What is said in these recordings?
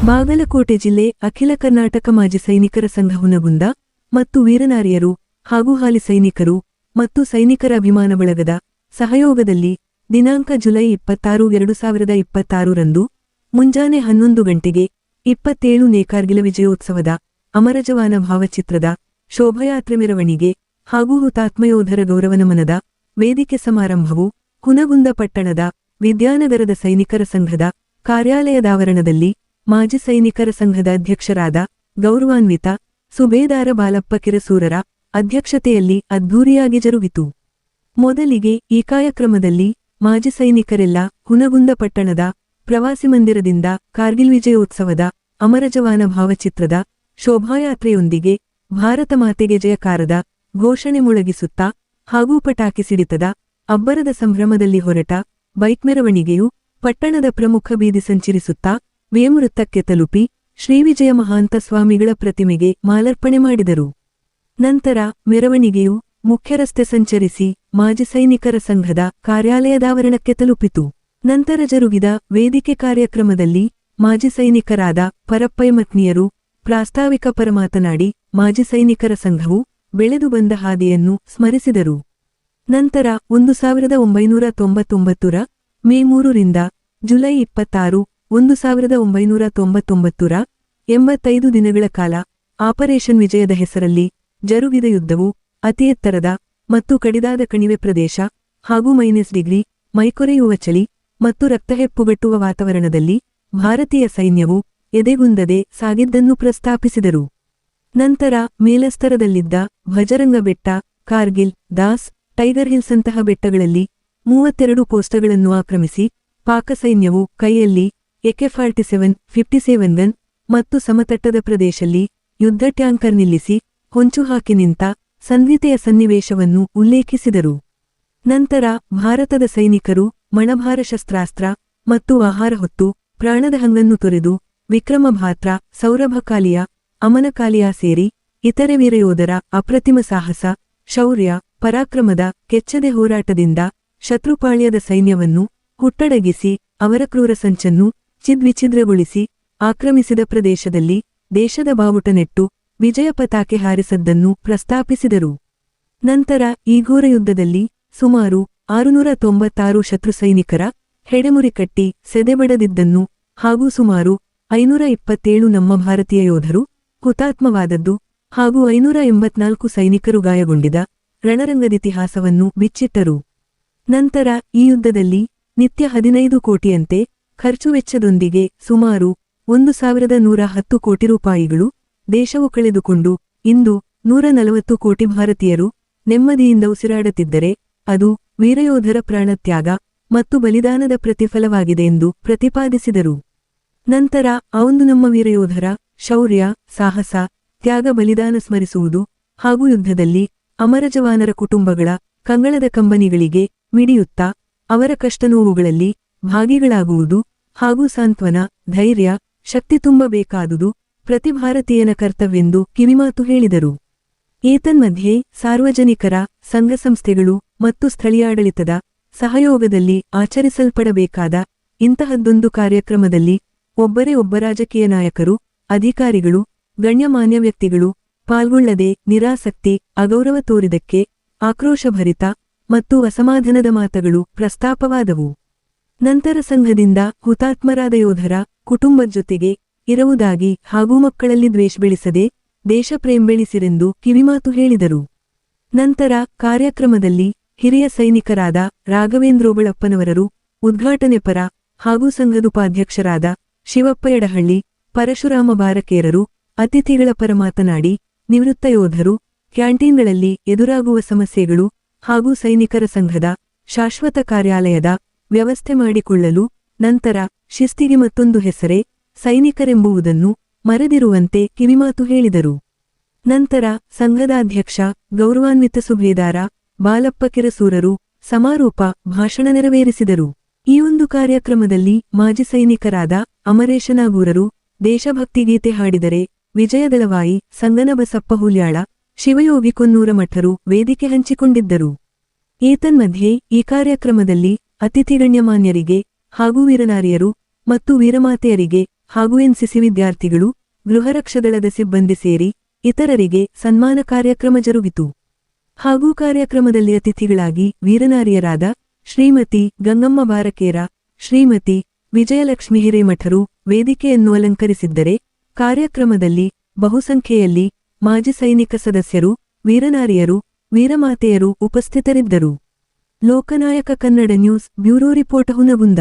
ಬಾಗಲಕೋಟೆ ಜಿಲ್ಲೆ ಅಖಿಲ ಕರ್ನಾಟಕ ಮಾಜಿ ಸೈನಿಕರ ಸಂಘ ಹುನಗುಂದ ಮತ್ತು ವೀರನಾರಿಯರು ಹಾಗೂ ಹಾಲಿ ಸೈನಿಕರು ಮತ್ತು ಸೈನಿಕರ ಅಭಿಮಾನ ಬಳಗದ ಸಹಯೋಗದಲ್ಲಿ ದಿನಾಂಕ ಜುಲೈ 26, 2026 ರಂದು ಮುಂಜಾನೆ 11 ಗಂಟೆಗೆ 27ನೇ ಕಾರ್ಗಿಲ್ ವಿಜಯೋತ್ಸವದ ಅಮರಜವಾನ ಭಾವಚಿತ್ರದ ಶೋಭಾಯಾತ್ರೆ ಮೆರವಣಿಗೆ ಹಾಗೂ ಹುತಾತ್ಮಯೋಧರ ಗೌರವ ನಮನದ ವೇದಿಕೆ ಸಮಾರಂಭವು ಹುನಗುಂದ ಪಟ್ಟಣದ ವಿದ್ಯಾನಗರದ ಸೈನಿಕರ ಸಂಘದ ಕಾರ್ಯಾಲಯದಾವರಣದಲ್ಲಿ ಮಾಜಿ ಸೈನಿಕರ ಸಂಘದ ಅಧ್ಯಕ್ಷರಾದ ಗೌರವಾನ್ವಿತ ಸುಬೇದಾರ ಬಾಲಪ್ಪ ಕಿರಸೂರರ ಅಧ್ಯಕ್ಷತೆಯಲ್ಲಿ ಅದ್ಧೂರಿಯಾಗಿ ಜರುಗಿತು. ಮೊದಲಿಗೆ ಈ ಕಾರ್ಯಕ್ರಮದಲ್ಲಿ ಮಾಜಿ ಸೈನಿಕರೆಲ್ಲ ಹುನಗುಂದ ಪಟ್ಟಣದ ಪ್ರವಾಸಿ ಮಂದಿರದಿಂದ ಕಾರ್ಗಿಲ್ ವಿಜಯೋತ್ಸವದ ಅಮರಜವಾನ ಭಾವಚಿತ್ರದ ಶೋಭಾಯಾತ್ರೆಯೊಂದಿಗೆ ಭಾರತ ಮಾತೆಗೆ ಜಯಕಾರದ ಘೋಷಣೆ ಮೊಳಗಿಸುತ್ತಾ ಹಾಗೂ ಪಟಾಕಿ ಸಿಡಿತದ ಅಬ್ಬರದ ಸಂಭ್ರಮದಲ್ಲಿ ಹೊರಟ ಬೈಕ್ ಮೆರವಣಿಗೆಯು ಪಟ್ಟಣದ ಪ್ರಮುಖ ಬೀದಿ ಸಂಚರಿಸುತ್ತಾ ವೇಮವೃತ್ತಕ್ಕೆ ತಲುಪಿ ಶ್ರೀವಿಜಯ ಮಹಾಂತ ಸ್ವಾಮಿಗಳ ಪ್ರತಿಮೆಗೆ ಮಾಲಾರ್ಪಣೆ ಮಾಡಿದರು. ನಂತರ ಮೆರವಣಿಗೆಯು ಮುಖ್ಯ ರಸ್ತೆ ಸಂಚರಿಸಿ ಮಾಜಿ ಸೈನಿಕರ ಸಂಘದ ಕಾರ್ಯಾಲಯದಾವರಣಕ್ಕೆ ತಲುಪಿತು. ನಂತರ ಜರುಗಿದ ವೇದಿಕೆ ಕಾರ್ಯಕ್ರಮದಲ್ಲಿ ಮಾಜಿ ಸೈನಿಕರಾದ ಪರಪ್ಪಯ್ಯಮತ್ನಿಯರು ಪ್ರಾಸ್ತಾವಿಕ ಪರ ಮಾತನಾಡಿ ಮಾಜಿ ಸೈನಿಕರ ಸಂಘವು ಬೆಳೆದು ಬಂದ ಹಾದಿಯನ್ನು ಸ್ಮರಿಸಿದರು. ನಂತರ 1999 ರ ಮೇ 3 ರಿಂದ ಜುಲೈ 26, 1999 ರ 85 ದಿನಗಳ ಕಾಲ ಆಪರೇಷನ್ ವಿಜಯದ ಹೆಸರಲ್ಲಿ ಜರುಗಿದ ಯುದ್ಧವು ಅತಿ ಎತ್ತರದ ಮತ್ತು ಕಡಿದಾದ ಕಣಿವೆ ಪ್ರದೇಶ ಹಾಗೂ -ಡಿಗ್ರಿ ಮೈಕೊರೆಯುವ ಚಳಿ ಮತ್ತು ರಕ್ತಹೆಪ್ಪುಗಟ್ಟುವ ವಾತಾವರಣದಲ್ಲಿ ಭಾರತೀಯ ಸೈನ್ಯವು ಎದೆಗುಂದದೆ ಸಾಗಿದ್ದನ್ನು ಪ್ರಸ್ತಾಪಿಸಿದರು. ನಂತರ ಮೇಲಸ್ತರದಲ್ಲಿದ್ದ ಭಜರಂಗ ಬೆಟ್ಟ, ಕಾರ್ಗಿಲ್, ದಾಸ್, ಟೈಗರ್ ಹಿಲ್ಸಂತಹ ಬೆಟ್ಟಗಳಲ್ಲಿ 32 ಪೋಸ್ಟ್ಗಳನ್ನು ಆಕ್ರಮಿಸಿ ಪಾಕ ಸೈನ್ಯವು ಕೈಯಲ್ಲಿ AK-47, 57 ಗನ್ ಮತ್ತು ಸಮತಟ್ಟದ ಪ್ರದೇಶದಲ್ಲಿ ಯುದ್ಧ ಟ್ಯಾಂಕರ್ ನಿಲ್ಲಿಸಿ ಹೊಂಚು ಹಾಕಿ ನಿಂತ ಸಂದಿಗ್ಧತೆಯ ಸನ್ನಿವೇಶವನ್ನು ಉಲ್ಲೇಖಿಸಿದರು. ನಂತರ ಭಾರತದ ಸೈನಿಕರು ಮಣಭಾರ ಶಸ್ತ್ರಾಸ್ತ್ರ ಮತ್ತು ಆಹಾರ ಹೊತ್ತು ಪ್ರಾಣದ ಹಂಗನ್ನು ತೊರೆದು ವಿಕ್ರಮ ಭಾತ್ರ, ಸೌರಭಕಾಲಿಯ, ಅಮನಕಾಲಿಯ ಸೇರಿ ಇತರೆ ವೀರಯೋಧರ ಅಪ್ರತಿಮ ಸಾಹಸ, ಶೌರ್ಯ, ಪರಾಕ್ರಮದ ಕೆಚ್ಚದೆ ಹೋರಾಟದಿಂದ ಶತ್ರುಪಾಳ್ಯದ ಸೈನ್ಯವನ್ನು ಹುಟ್ಟಡಗಿಸಿ ಅವರ ಕ್ರೂರ ಸಂಚನ್ನು ಚಿದ್ವಿಚಿದ್ರಗೊಳಿಸಿ ಆಕ್ರಮಿಸಿದ ಪ್ರದೇಶದಲ್ಲಿ ದೇಶದ ಬಾವುಟ ನೆಟ್ಟು ವಿಜಯ ಪತಾಕೆ ಹಾರಿಸದ್ದನ್ನು ಪ್ರಸ್ತಾಪಿಸಿದರು. ನಂತರ ಈ ಘೋರ ಯುದ್ಧದಲ್ಲಿ ಸುಮಾರು 696 ಶತ್ರು ಸೈನಿಕರ ಹೆಡೆಮುರಿ ಕಟ್ಟಿ ಸೆದೆಬಡದಿದ್ದನ್ನು ಹಾಗೂ ಸುಮಾರು 527 ನಮ್ಮ ಭಾರತೀಯ ಯೋಧರು ಹುತಾತ್ಮವಾದದ್ದು ಹಾಗೂ 584 ಸೈನಿಕರು ಗಾಯಗೊಂಡಿದ್ದ ರಣರಂಗದಿತಿಹಾಸವನ್ನು ಬಿಚ್ಚಿಟ್ಟರು. ನಂತರ ಈ ಯುದ್ಧದಲ್ಲಿ ನಿತ್ಯ 15 ಕೋಟಿಯಂತೆ ಖರ್ಚು ವೆಚ್ಚದೊಂದಿಗೆ ಸುಮಾರು 1110 ಕೋಟಿ ರೂಪಾಯಿಗಳು ದೇಶವು ಕಳೆದುಕೊಂಡು ಇಂದು 140 ಕೋಟಿ ಭಾರತೀಯರು ನೆಮ್ಮದಿಯಿಂದ ಉಸಿರಾಡುತ್ತಿದ್ದರೆ ಅದು ವೀರಯೋಧರ ಪ್ರಾಣತ್ಯಾಗ ಮತ್ತು ಬಲಿದಾನದ ಪ್ರತಿಫಲವಾಗಿದೆ ಎಂದು ಪ್ರತಿಪಾದಿಸಿದರು. ನಂತರ ಒಂದು ನಮ್ಮ ವೀರಯೋಧರ ಶೌರ್ಯ, ಸಾಹಸ, ತ್ಯಾಗ, ಬಲಿದಾನ ಸ್ಮರಿಸುವುದು ಹಾಗೂ ಯುದ್ಧದಲ್ಲಿ ಅಮರಜವಾನರ ಕುಟುಂಬಗಳ ಕಂಗಳದ ಕಂಬನಿಗಳಿಗೆ ಮಿಡಿಯುತ್ತಾ ಅವರ ಕಷ್ಟ ನೋವುಗಳಲ್ಲಿ ಭಾಗಿಗಳಾಗುವುದು ಹಾಗೂ ಸಾಂತ್ವನ, ಧೈರ್ಯ, ಶಕ್ತಿ ತುಂಬಬೇಕಾದುದು ಪ್ರತಿ ಭಾರತೀಯನ ಕರ್ತವ್ಯವೆಂದು ಕಿವಿಮಾತು ಹೇಳಿದರು. ಏತನ್ಮಧ್ಯೆ ಸಾರ್ವಜನಿಕರ, ಸಂಘ ಸಂಸ್ಥೆಗಳು ಮತ್ತು ಸ್ಥಳೀಯಾಡಳಿತದ ಸಹಯೋಗದಲ್ಲಿ ಆಚರಿಸಲ್ಪಡಬೇಕಾದ ಇಂತಹದ್ದೊಂದು ಕಾರ್ಯಕ್ರಮದಲ್ಲಿ ಒಬ್ಬರೇ ಒಬ್ಬ ರಾಜಕೀಯ ನಾಯಕರು, ಅಧಿಕಾರಿಗಳು, ಗಣ್ಯಮಾನ್ಯ ವ್ಯಕ್ತಿಗಳು ಪಾಲ್ಗೊಳ್ಳದೆ ನಿರಾಸಕ್ತಿ, ಅಗೌರವ ತೋರಿದಕ್ಕೆ ಆಕ್ರೋಶಭರಿತ ಮತ್ತು ಅಸಮಾಧಾನದ ಮಾತುಗಳು ಪ್ರಸ್ತಾಪವಾದವು. ನಂತರ ಸಂಘದಿಂದ ಹುತಾತ್ಮರಾದ ಯೋಧರ ಕುಟುಂಬದ ಜೊತೆಗೆ ಇರುವುದಾಗಿ ಹಾಗೂ ಮಕ್ಕಳಲ್ಲಿ ದ್ವೇಷ ಬೆಳೆಸದೆ ದೇಶಪ್ರೇಮ ಬೆಳೆಸಿರೆಂದು ಕಿವಿಮಾತು ಹೇಳಿದರು. ನಂತರ ಕಾರ್ಯಕ್ರಮದಲ್ಲಿ ಹಿರಿಯ ಸೈನಿಕರಾದ ರಾಘವೇಂದ್ರೋಬಳಪ್ಪನವರರು, ಉದ್ಘಾಟನೆ ಪರ ಹಾಗೂ ಸಂಘದುಪಾಧ್ಯಕ್ಷರಾದ ಶಿವಪ್ಪ ಯಡಹಳ್ಳಿ, ಪರಶುರಾಮ ಬಾರಕೇರರು ಅತಿಥಿಗಳ ಪರ ಮಾತನಾಡಿ ನಿವೃತ್ತ ಯೋಧರು ಕ್ಯಾಂಟೀನ್ಗಳಲ್ಲಿ ಎದುರಾಗುವ ಸಮಸ್ಯೆಗಳು ಹಾಗೂ ಸೈನಿಕರ ಸಂಘದ ಶಾಶ್ವತ ಕಾರ್ಯಾಲಯದ ವ್ಯವಸ್ಥೆ ಮಾಡಿಕೊಳ್ಳಲು ನಂತರ ಶಿಸ್ತಿಗೆ ಮತ್ತೊಂದು ಹೆಸರೇ ಸೈನಿಕರೆಂಬುವುದನ್ನು ಮರೆದಿರುವಂತೆ ಕಿವಿಮಾತು ಹೇಳಿದರು. ನಂತರ ಸಂಘದ ಅಧ್ಯಕ್ಷ ಗೌರವಾನ್ವಿತ ಸುಬೇದಾರ ಬಾಲಪ್ಪ ಕಿರಸೂರರು ಸಮಾರೋಪ ಭಾಷಣ ನೆರವೇರಿಸಿದರು. ಈ ಒಂದು ಕಾರ್ಯಕ್ರಮದಲ್ಲಿ ಮಾಜಿ ಸೈನಿಕರಾದ ಅಮರೇಶ ನಾಗೂರರು ದೇಶಭಕ್ತಿಗೀತೆ ಹಾಡಿದರೆ, ವಿಜಯದಳವಾಯಿ, ಸಂಗನಬಸಪ್ಪ ಹುಲ್ಯಾಳ, ಶಿವಯೋಗಿ ಕೊನ್ನೂರ ಮಠರು ವೇದಿಕೆ ಹಂಚಿಕೊಂಡಿದ್ದರು. ಏತನ್ಮಧ್ಯೆ ಈ ಕಾರ್ಯಕ್ರಮದಲ್ಲಿ ಅತಿಥಿ ಗಣ್ಯಮಾನ್ಯರಿಗೆ ಹಾಗೂ ವೀರನಾರಿಯರು ಮತ್ತು ವೀರಮಾತೆಯರಿಗೆ ಹಾಗೂ ಎನ್ಸಿಸಿ ವಿದ್ಯಾರ್ಥಿಗಳು ಗೃಹರಕ್ಷದಳದ ಸಿಬ್ಬಂದಿ ಸೇರಿ ಇತರರಿಗೆ ಸನ್ಮಾನ ಕಾರ್ಯಕ್ರಮ ಜರುಗಿತು. ಹಾಗೂ ಕಾರ್ಯಕ್ರಮದಲ್ಲಿ ಅತಿಥಿಗಳಾಗಿ ವೀರನಾರಿಯರಾದ ಶ್ರೀಮತಿ ಗಂಗಮ್ಮ ಬಾರಕೇರ, ಶ್ರೀಮತಿ ವಿಜಯಲಕ್ಷ್ಮಿ ಹಿರೇಮಠರು ವೇದಿಕೆಯನ್ನು ಅಲಂಕರಿಸಿದ್ದರೆ, ಕಾರ್ಯಕ್ರಮದಲ್ಲಿ ಬಹುಸಂಖ್ಯೆಯಲ್ಲಿ ಮಾಜಿ ಸೈನಿಕ ಸದಸ್ಯರು, ವೀರನಾರಿಯರು, ವೀರಮಾತೆಯರು ಉಪಸ್ಥಿತರಿದ್ದರು. Lokanayaka Kannada news bureau report Hunagunda.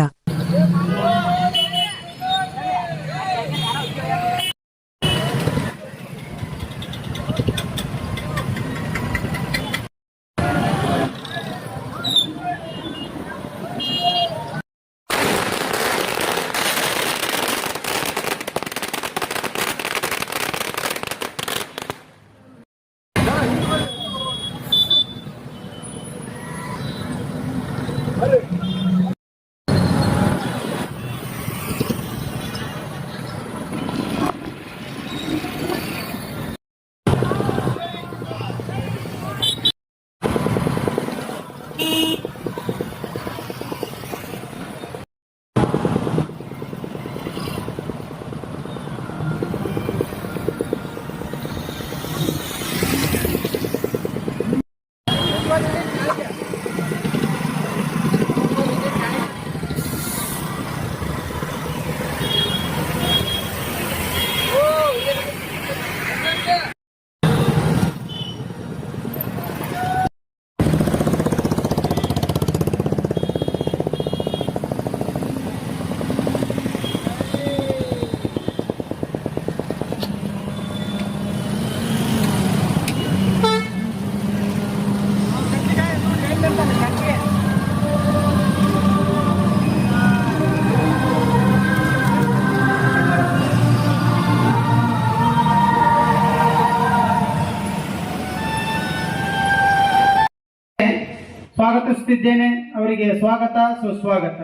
ಸ್ವಾಗತಿಸುತ್ತಿದ್ದೇನೆ. ಅವರಿಗೆ ಸ್ವಾಗತ ಸುಸ್ವಾಗತ.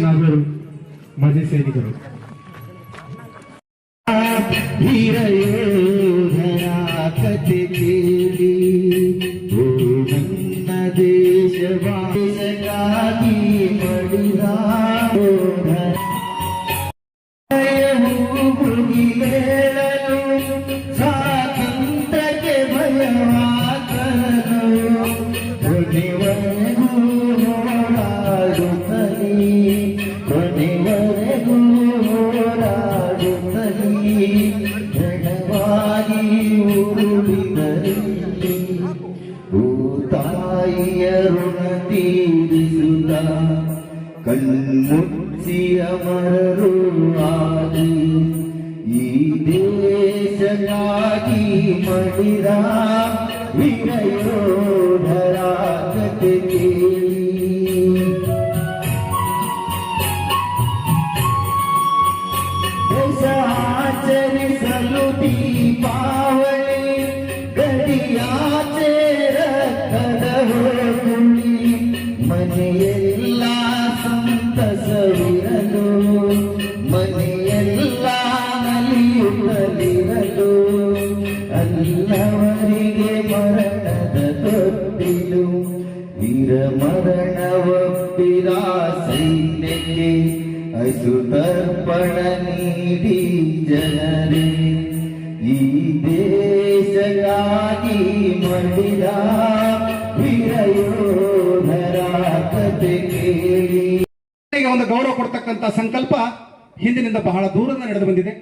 ನಾಗರು ಮಾಜಿ ಸೈನಿಕರು. ವೀರಯೋಧರ ಕತೆ ಕೇಳಿ ಓ ನನ್ನ ದೇಶವಾಗಿ ಮಡಿದ ಹೇಳಲು ಸ್ವಾತಂತ್ರ್ಯಕ್ಕೆ ಭಯವಾಗಲು ಕೊನೆವರೆಗೂ ಹೋರಾಡುತ್ತಲೇ ಕೊನೆವರೆಗೂ ರಣವಾಗಿ ಉರುಳಿದಲ್ಲಿ ತಾಯಿಯ ಋಣ ತೀರಿಸುತ್ತ ಕಣ್ಮುಚ್ಚಿ ಅಮರರು ಆದಿ ಈ ದೇಶಕ್ಕಾಗಿ ಮಡಿದ ವೀರಯೋಧರ ಕತೆ ಕೇಳಿ ಆಚರಿಸಲು ದೀಪಾವಳಿ ಗಡಿಯಾಚೆ ರಕ್ತದ ಹೊರಗುಳಿ ಮನೆಯೆಲ್ಲ ಸಂತಸವಿರಲು ಮನೆಯೆಲ್ಲ ನಲಿಯುತ್ತಲಿರಲು ಅಲ್ಲವರಿಗೆ ಮರಣದ ತೊಟ್ಟಿಲು ವೀರ ಮರಣವೊಪ್ಪಿದ ಸೈನ್ಯಕ್ಕೆ ಅಸುತರ್ಪಣ ನೀಡಿ ಜನರೇ ಈ ದೇಶಕ್ಕಾಗಿ ಮಡಿದ ವೀರಯೋಧರ ಕತೆ ಕೇಳಿ. ಒಂದು ಗೌರವ ಕೊಡ್ತಕ್ಕಂಥ ಸಂಕಲ್ಪ ಹಿಂದಿನಿಂದ ಬಹಳ ದೂರದಿಂದ ನಡೆದು ಬಂದಿದೆ.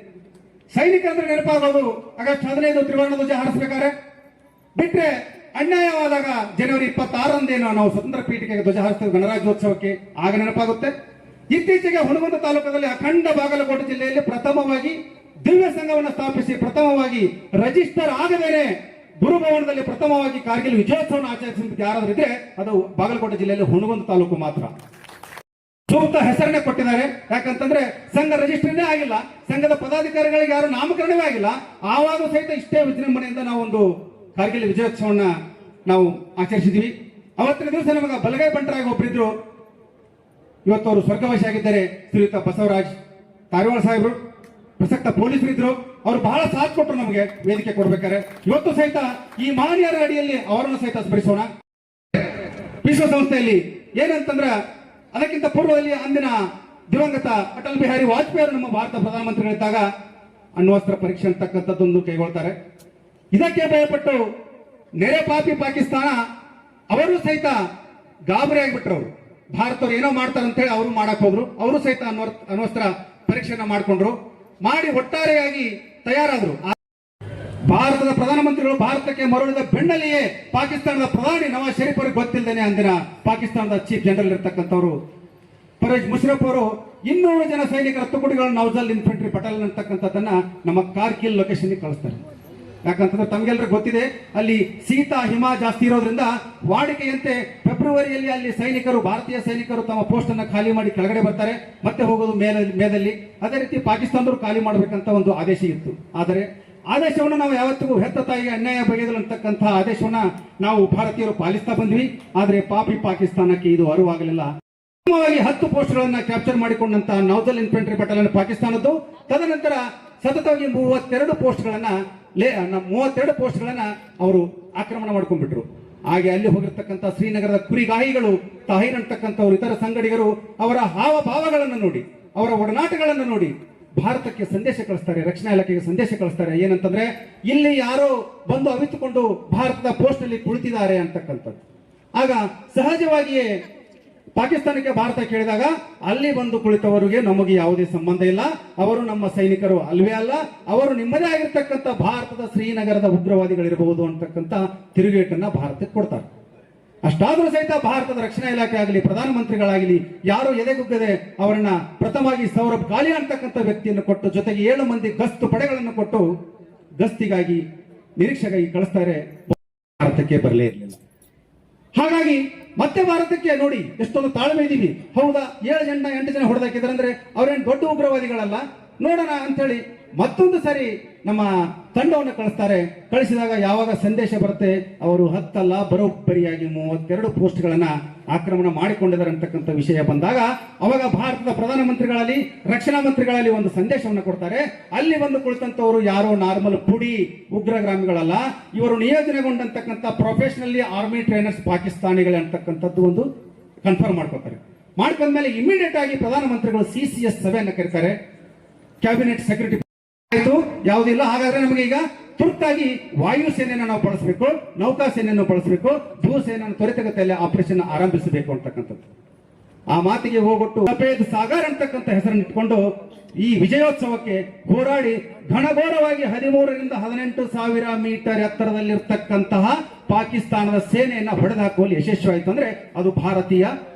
ಸೈನಿಕರಂದ್ರೆ ನೆನಪಾಗೋದು ಆಗಸ್ಟ್ 15 ತ್ರಿವರ್ಣ ಧ್ವಜ ಹಾರಿಸಬೇಕಾದ್ರೆ ಬಿಟ್ರೆ, ಅನ್ಯಾಯವಾದಾಗ ಜನವರಿ 26ರಂದೇನು ನಾವು ಸ್ವತಂತ್ರ ಪೀಠಿಕೆಗೆ ಧ್ವಜ ಹಾರಿಸ್ತೇವೆ ಗಣರಾಜ್ಯೋತ್ಸವಕ್ಕೆ, ಆಗ ನೆನಪಾಗುತ್ತೆ. ಇತ್ತೀಚೆಗೆ ಹುನಗುಂದ ತಾಲೂಕದಲ್ಲಿ ಅಖಂಡ ಬಾಗಲಕೋಟೆ ಜಿಲ್ಲೆಯಲ್ಲಿ ಪ್ರಥಮವಾಗಿ ದಿವ್ಯ ಸಂಘವನ್ನು ಸ್ಥಾಪಿಸಿ ಪ್ರಥಮವಾಗಿ ರಿಜಿಸ್ಟರ್ ಆಗದೇನೆ ಗುರುಭವನದಲ್ಲಿ ಪ್ರಥಮವಾಗಿ ಕಾರ್ಗಿಲ್ ವಿಜಯೋತ್ಸವವನ್ನು ಆಚರಿಸಿದ ಯಾರಾದ್ರೂ ಇದ್ರೆ ಅದು ಬಾಗಲಕೋಟೆ ಜಿಲ್ಲೆಯಲ್ಲಿ ಹುನಗುಂದ ತಾಲೂಕು ಮಾತ್ರ. ಸೂಕ್ತ ಹೆಸರನ್ನೇ ಕೊಟ್ಟಿದ್ದಾರೆ. ಯಾಕಂತಂದ್ರೆ ಸಂಘ ರಿಜಿಸ್ಟರ್ನೇ ಆಗಿಲ್ಲ, ಸಂಘದ ಪದಾಧಿಕಾರಿಗಳಿಗೆ ಯಾರು ನಾಮಕರಣವೇ ಆಗಿಲ್ಲ. ಆವಾಗ ಸಹಿತ ಇಷ್ಟೇ ವಿಜೃಂಭಣೆಯಿಂದ ನಾವು ಒಂದು ಕಾರ್ಗಿಲ್ ವಿಜಯೋತ್ಸವನ್ನ ನಾವು ಆಚರಿಸಿದ್ವಿ. ಅವತ್ತಿನ ದಿವಸ ನಮಗೆ ಬಲಗೈ ಬಂಟರಾಗಿ ಒಬ್ಬರಿದ್ರು, ಇವತ್ತು ಅವರು ಸ್ವರ್ಗವಾಸಿ ಆಗಿದ್ದಾರೆ. ಶ್ರೀಯುತ ಬಸವರಾಜ್ ತಾರವಾಳ ಸಾಹೇಬರು ಪ್ರಸಕ್ತ ಪೊಲೀಸರಿದ್ರು. ಅವರು ಬಹಳ ಸಾಥ್ ಕೊಟ್ಟರು ನಮಗೆ ವೇದಿಕೆ ಕೊಡ್ಬೇಕಾರೆ. ಇವತ್ತು ಸಹಿತ ಈ ಮಹನೀಯರ ಅಡಿಯಲ್ಲಿ ಅವರನ್ನು ಸಹಿತ ಸ್ಮರಿಸೋಣ. ವಿಶ್ವಸಂಸ್ಥೆಯಲ್ಲಿ ಏನಂತಂದ್ರ ಅದಕ್ಕಿಂತ ಪೂರ್ವದಲ್ಲಿ ಅಂದಿನ ದಿವಂಗತ ಅಟಲ್ ಬಿಹಾರಿ ವಾಜಪೇಯಿ ಅವರು ನಮ್ಮ ಭಾರತ ಪ್ರಧಾನಮಂತ್ರಿಗಳಿದ್ದಾಗ ಅಣ್ವಸ್ತ್ರ ಪರೀಕ್ಷೆ ಅಂತಕ್ಕಂಥದ್ದೊಂದು ಕೈಗೊಳ್ತಾರೆ. ಇದಕ್ಕೆ ಭಯಪಟ್ಟು ನೆರೆ ಪಾಪಿ ಪಾಕಿಸ್ತಾನ ಅವರು ಸಹಿತ ಗಾಬರಿ ಆಗಿಬಿಟ್ರು. ಅವರು ಭಾರತವ್ರು ಏನೋ ಮಾಡ್ತಾರೆ ಅಂತ ಹೇಳಿ ಅವರು ಮಾಡಕ್ ಹೋದ್ರು. ಅವರು ಸಹಿತ ಅಣ್ವಸ್ತ್ರ ಪರೀಕ್ಷೆಯನ್ನ ಮಾಡಿಕೊಂಡ್ರು, ಮಾಡಿ ಒಟ್ಟಾರೆಯಾಗಿ ತಯಾರಾದ್ರು. ಭಾರತದ ಪ್ರಧಾನಮಂತ್ರಿಗಳು ಭಾರತಕ್ಕೆ ಮರಳಿದ ಬೆನ್ನಲ್ಲಿಯೇ ಪಾಕಿಸ್ತಾನದ ಪ್ರಧಾನಿ ನವಾಜ್ ಶರೀಫ್ ಅವರಿಗೆ ಗೊತ್ತಿಲ್ಲದೇನೆ ಅಂದಿನ ಪಾಕಿಸ್ತಾನದ ಚೀಫ್ ಜನರಲ್ ಇರ್ತಕ್ಕಂಥವ್ರು ಪರ್ವೇಜ್ ಮುಷರಫ್ ಅವರು 200 ಜನ ಸೈನಿಕರ ತುಕಡಿಗಳನ್ನು ನೌಜಲ್ ಇನ್ಫೆಂಟ್ರಿ ಬಟಾಲಿಯನ್ ಅಂತಕ್ಕಂಥದ್ದನ್ನ ನಮ್ಮ ಕಾರ್ಗಿಲ್ ಲೊಕೇಶನ್ ಕಳಿಸ್ತಾರೆ. ಯಾಕಂತಂದ್ರೆ ತಮ್ಗೆಲ್ರಿಗೂ ಗೊತ್ತಿದೆ, ಅಲ್ಲಿ ಶೀತ ಹಿಮ ಜಾಸ್ತಿ ಇರೋದ್ರಿಂದ ವಾಡಿಕೆಯಂತೆ ಫೆಬ್ರವರಿಯಲ್ಲಿ ಅಲ್ಲಿ ಸೈನಿಕರು, ಭಾರತೀಯ ಸೈನಿಕರು ತಮ್ಮ ಪೋಸ್ಟ್ ಅನ್ನ ಖಾಲಿ ಮಾಡಿ ಕೆಳಗಡೆ ಬರ್ತಾರೆ, ಮತ್ತೆ ಹೋಗೋದು ಮೇದಲ್ಲಿ. ಅದೇ ರೀತಿ ಪಾಕಿಸ್ತಾನದವರು ಖಾಲಿ ಮಾಡಬೇಕಂತ ಒಂದು ಆದೇಶ ಇತ್ತು. ಆದರೆ ಆದೇಶವನ್ನು ನಾವು ಯಾವತ್ತಿಗೂ ಹೆತ್ತ ತಾಯಿಗೆ ಅನ್ಯಾಯ ಬಗೆಯಲು ಅಂತಕ್ಕಂತಹ ಆದೇಶವನ್ನ ನಾವು ಭಾರತೀಯರು ಪಾಲಿಸ್ತಾ ಬಂದ್ವಿ. ಆದರೆ ಪಾಪಿ ಪಾಕಿಸ್ತಾನಕ್ಕೆ ಇದು ಅರಿವಾಗಲಿಲ್ಲ. 10 ಪೋಸ್ಟ್ಗಳನ್ನ ಕ್ಯಾಪ್ಚರ್ ಮಾಡಿಕೊಂಡಂತಹ ನೌಜಲ್ ಇನ್ಫೆಂಟ್ರಿ ಬಟಾಲಿಯನ್ ಪಾಕಿಸ್ತಾನದ್ದು. ತದನಂತರ ಸತತವಾಗಿ 32 ಪೋಸ್ಟ್ಗಳನ್ನ ಅವರು ಆಕ್ರಮಣ ಮಾಡ್ಕೊಂಡ್ಬಿಟ್ರು. ಹಾಗೆ ಅಲ್ಲಿ ಹೋಗಿರ್ತಕ್ಕಂಥ ಶ್ರೀನಗರದ ಕುರಿಗಾಹಿಗಳು, ತಾಹಿರ್ ಅಂತಕ್ಕಂಥವ್ರು, ಇತರ ಸಂಗಡಿಗರು ಅವರ ಹಾವಭಾವಗಳನ್ನು ನೋಡಿ, ಅವರ ಒಡನಾಟಗಳನ್ನು ನೋಡಿ ಭಾರತಕ್ಕೆ ಸಂದೇಶ ಕಳಿಸ್ತಾರೆ, ರಕ್ಷಣಾ ಇಲಾಖೆಗೆ ಸಂದೇಶ ಕಳಿಸ್ತಾರೆ. ಏನಂತಂದ್ರೆ ಇಲ್ಲಿ ಯಾರೋ ಬಂದು ಅವಿತುಕೊಂಡು ಭಾರತದ ಪೋಸ್ಟ್ ನಲ್ಲಿ ಕುಳಿತಿದ್ದಾರೆ ಅಂತಕ್ಕಂಥದ್ದು. ಆಗ ಸಹಜವಾಗಿಯೇ ಪಾಕಿಸ್ತಾನಕ್ಕೆ ಭಾರತ ಕೇಳಿದಾಗ ಅಲ್ಲಿ ಬಂದು ಕುಳಿತವರಿಗೆ ನಮಗೆ ಯಾವುದೇ ಸಂಬಂಧ ಇಲ್ಲ, ಅವರು ನಮ್ಮ ಸೈನಿಕರು ಅಲ್ವೇ ಅಲ್ಲ, ಅವರು ನಿಮ್ಮದೇ ಆಗಿರ್ತಕ್ಕಂಥ ಭಾರತದ ಶ್ರೀನಗರದ ಉಗ್ರವಾದಿಗಳಿರಬಹುದು ಅಂತಕ್ಕಂಥ ತಿರುಗೇಟನ್ನ ಭಾರತಕ್ಕೆ ಕೊಡ್ತಾರೆ. ಅಷ್ಟಾದರೂ ಸಹಿತ ಭಾರತದ ರಕ್ಷಣಾ ಇಲಾಖೆ ಆಗಲಿ, ಪ್ರಧಾನಮಂತ್ರಿಗಳಾಗಲಿ ಯಾರು ಎದೆಗುಗ್ಗದೆ ಅವರನ್ನ ಪ್ರಥಮವಾಗಿ ಸೌರಭ್ ಕಾಲಿಯಾ ಅಂತಕ್ಕಂಥ ವ್ಯಕ್ತಿಯನ್ನು ಕೊಟ್ಟು, ಜೊತೆಗೆ 7 ಮಂದಿ ಗಸ್ತು ಪಡೆಗಳನ್ನು ಕೊಟ್ಟು ಗಸ್ತಿಗಾಗಿ, ನಿರೀಕ್ಷೆಗಾಗಿ ಕಳಿಸ್ತಾರೆ. ಭಾರತಕ್ಕೆ ಬರಲೇ ಇರಲಿಲ್ಲ. ಹಾಗಾಗಿ ಮತ್ತೆ ಭಾರತಕ್ಕೆ ನೋಡಿ ಎಷ್ಟೊಂದು ತಾಳ್ಮೆ ಇದೀವಿ. ಹೌದಾ, 7 ಜನ 8 ಜನ ಹೊಡೆದಾಕಿದ್ದಾರೆ ಅಂದ್ರೆ ಅವ್ರೇನು ದೊಡ್ಡ ಉಗ್ರವಾದಿಗಳಲ್ಲ, ನೋಡೋಣ ಅಂತೇಳಿ ಮತ್ತೊಂದು ಸಾರಿ ನಮ್ಮ ತಂಡವನ್ನು ಕಳಿಸ್ತಾರೆ. ಕಳಿಸಿದಾಗ ಯಾವಾಗ ಸಂದೇಶ ಬರುತ್ತೆ, ಅವರು 10 ಅಲ್ಲ ಬರೋಬ್ಬರಿಯಾಗಿ 32 ಪೋಸ್ಟ್ಗಳನ್ನ ಆಕ್ರಮಣ ಮಾಡಿಕೊಂಡಿದ್ದಾರೆ ಅಂತಕ್ಕಂಥ ವಿಷಯ ಬಂದಾಗ ಅವಾಗ ಭಾರತದ ಪ್ರಧಾನಮಂತ್ರಿಗಳಲ್ಲಿ, ರಕ್ಷಣಾ ಮಂತ್ರಿಗಳಲ್ಲಿ ಒಂದು ಸಂದೇಶವನ್ನು ಕೊಡ್ತಾರೆ. ಅಲ್ಲಿ ಬಂದು ಕುಳಿತಂತವರು ಯಾರೋ ನಾರ್ಮಲ್ ಪುಡಿ ಉಗ್ರಗಾಮಿಗಳಲ್ಲ, ಇವರು ನಿಯೋಜನೆಗೊಂಡಂತಕ್ಕಂಥ ಪ್ರೊಫೆಷನಲಿ ಆರ್ಮಿ ಟ್ರೈನರ್ಸ್ ಪಾಕಿಸ್ತಾನಿಗಳೇ ಅಂತಕ್ಕಂಥದ್ದು ಒಂದು ಕನ್ಫರ್ಮ್ ಮಾಡ್ಕೊತಾರೆ. ಮಾಡ್ಕೊಂಡ್ಮೇಲೆ ಇಮಿಡಿಯೇಟ್ ಆಗಿ ಪ್ರಧಾನಮಂತ್ರಿಗಳು CCS ಸಭೆಯನ್ನು ಕರೀತಾರೆ. ಕ್ಯಾಬಿನೆಟ್ ಸೆಕ್ರೆಟರಿ ಆಯ್ತು, ಯಾವುದಿಲ್ಲ, ಹಾಗಾದ್ರೆ ನಮಗೆ ಈಗ ತುರ್ತಾಗಿ ವಾಯುಸೇನೆಯನ್ನು ನಾವು ಬಳಸಬೇಕು, ನೌಕಾಸೇನೆಯನ್ನು ಬಳಸಬೇಕು, ಭೂಸೇನೆಯನ್ನು ತ್ವರಿತಗತಿಯಲ್ಲಿ ಆಪರೇಷನ್ ಆರಂಭಿಸಬೇಕು ಅಂತಕ್ಕಂಥದ್ದು. ಆ ಮಾತಿಗೆ ಹೋಗೊಟ್ಟು ಸಫೇದ್ ಸಾಗರ್ ಅಂತಕ್ಕಂಥ ಹೆಸರನ್ನು ಇಟ್ಕೊಂಡು ಈ ವಿಜಯೋತ್ಸವಕ್ಕೆ ಹೋರಾಡಿ ಘನಘೋರವಾಗಿ 13ರಿಂದ 18,000 ಮೀಟರ್ ಎತ್ತರದಲ್ಲಿರ್ತಕ್ಕಂತಹ ಪಾಕಿಸ್ತಾನದ ಸೇನೆಯನ್ನ ಹೊಡೆದುಹಾಕುವಲ್ಲಿ ಯಶಸ್ವಿಯಾಯಿತು ಅಂದ್ರೆ ಅದು ಭಾರತೀಯ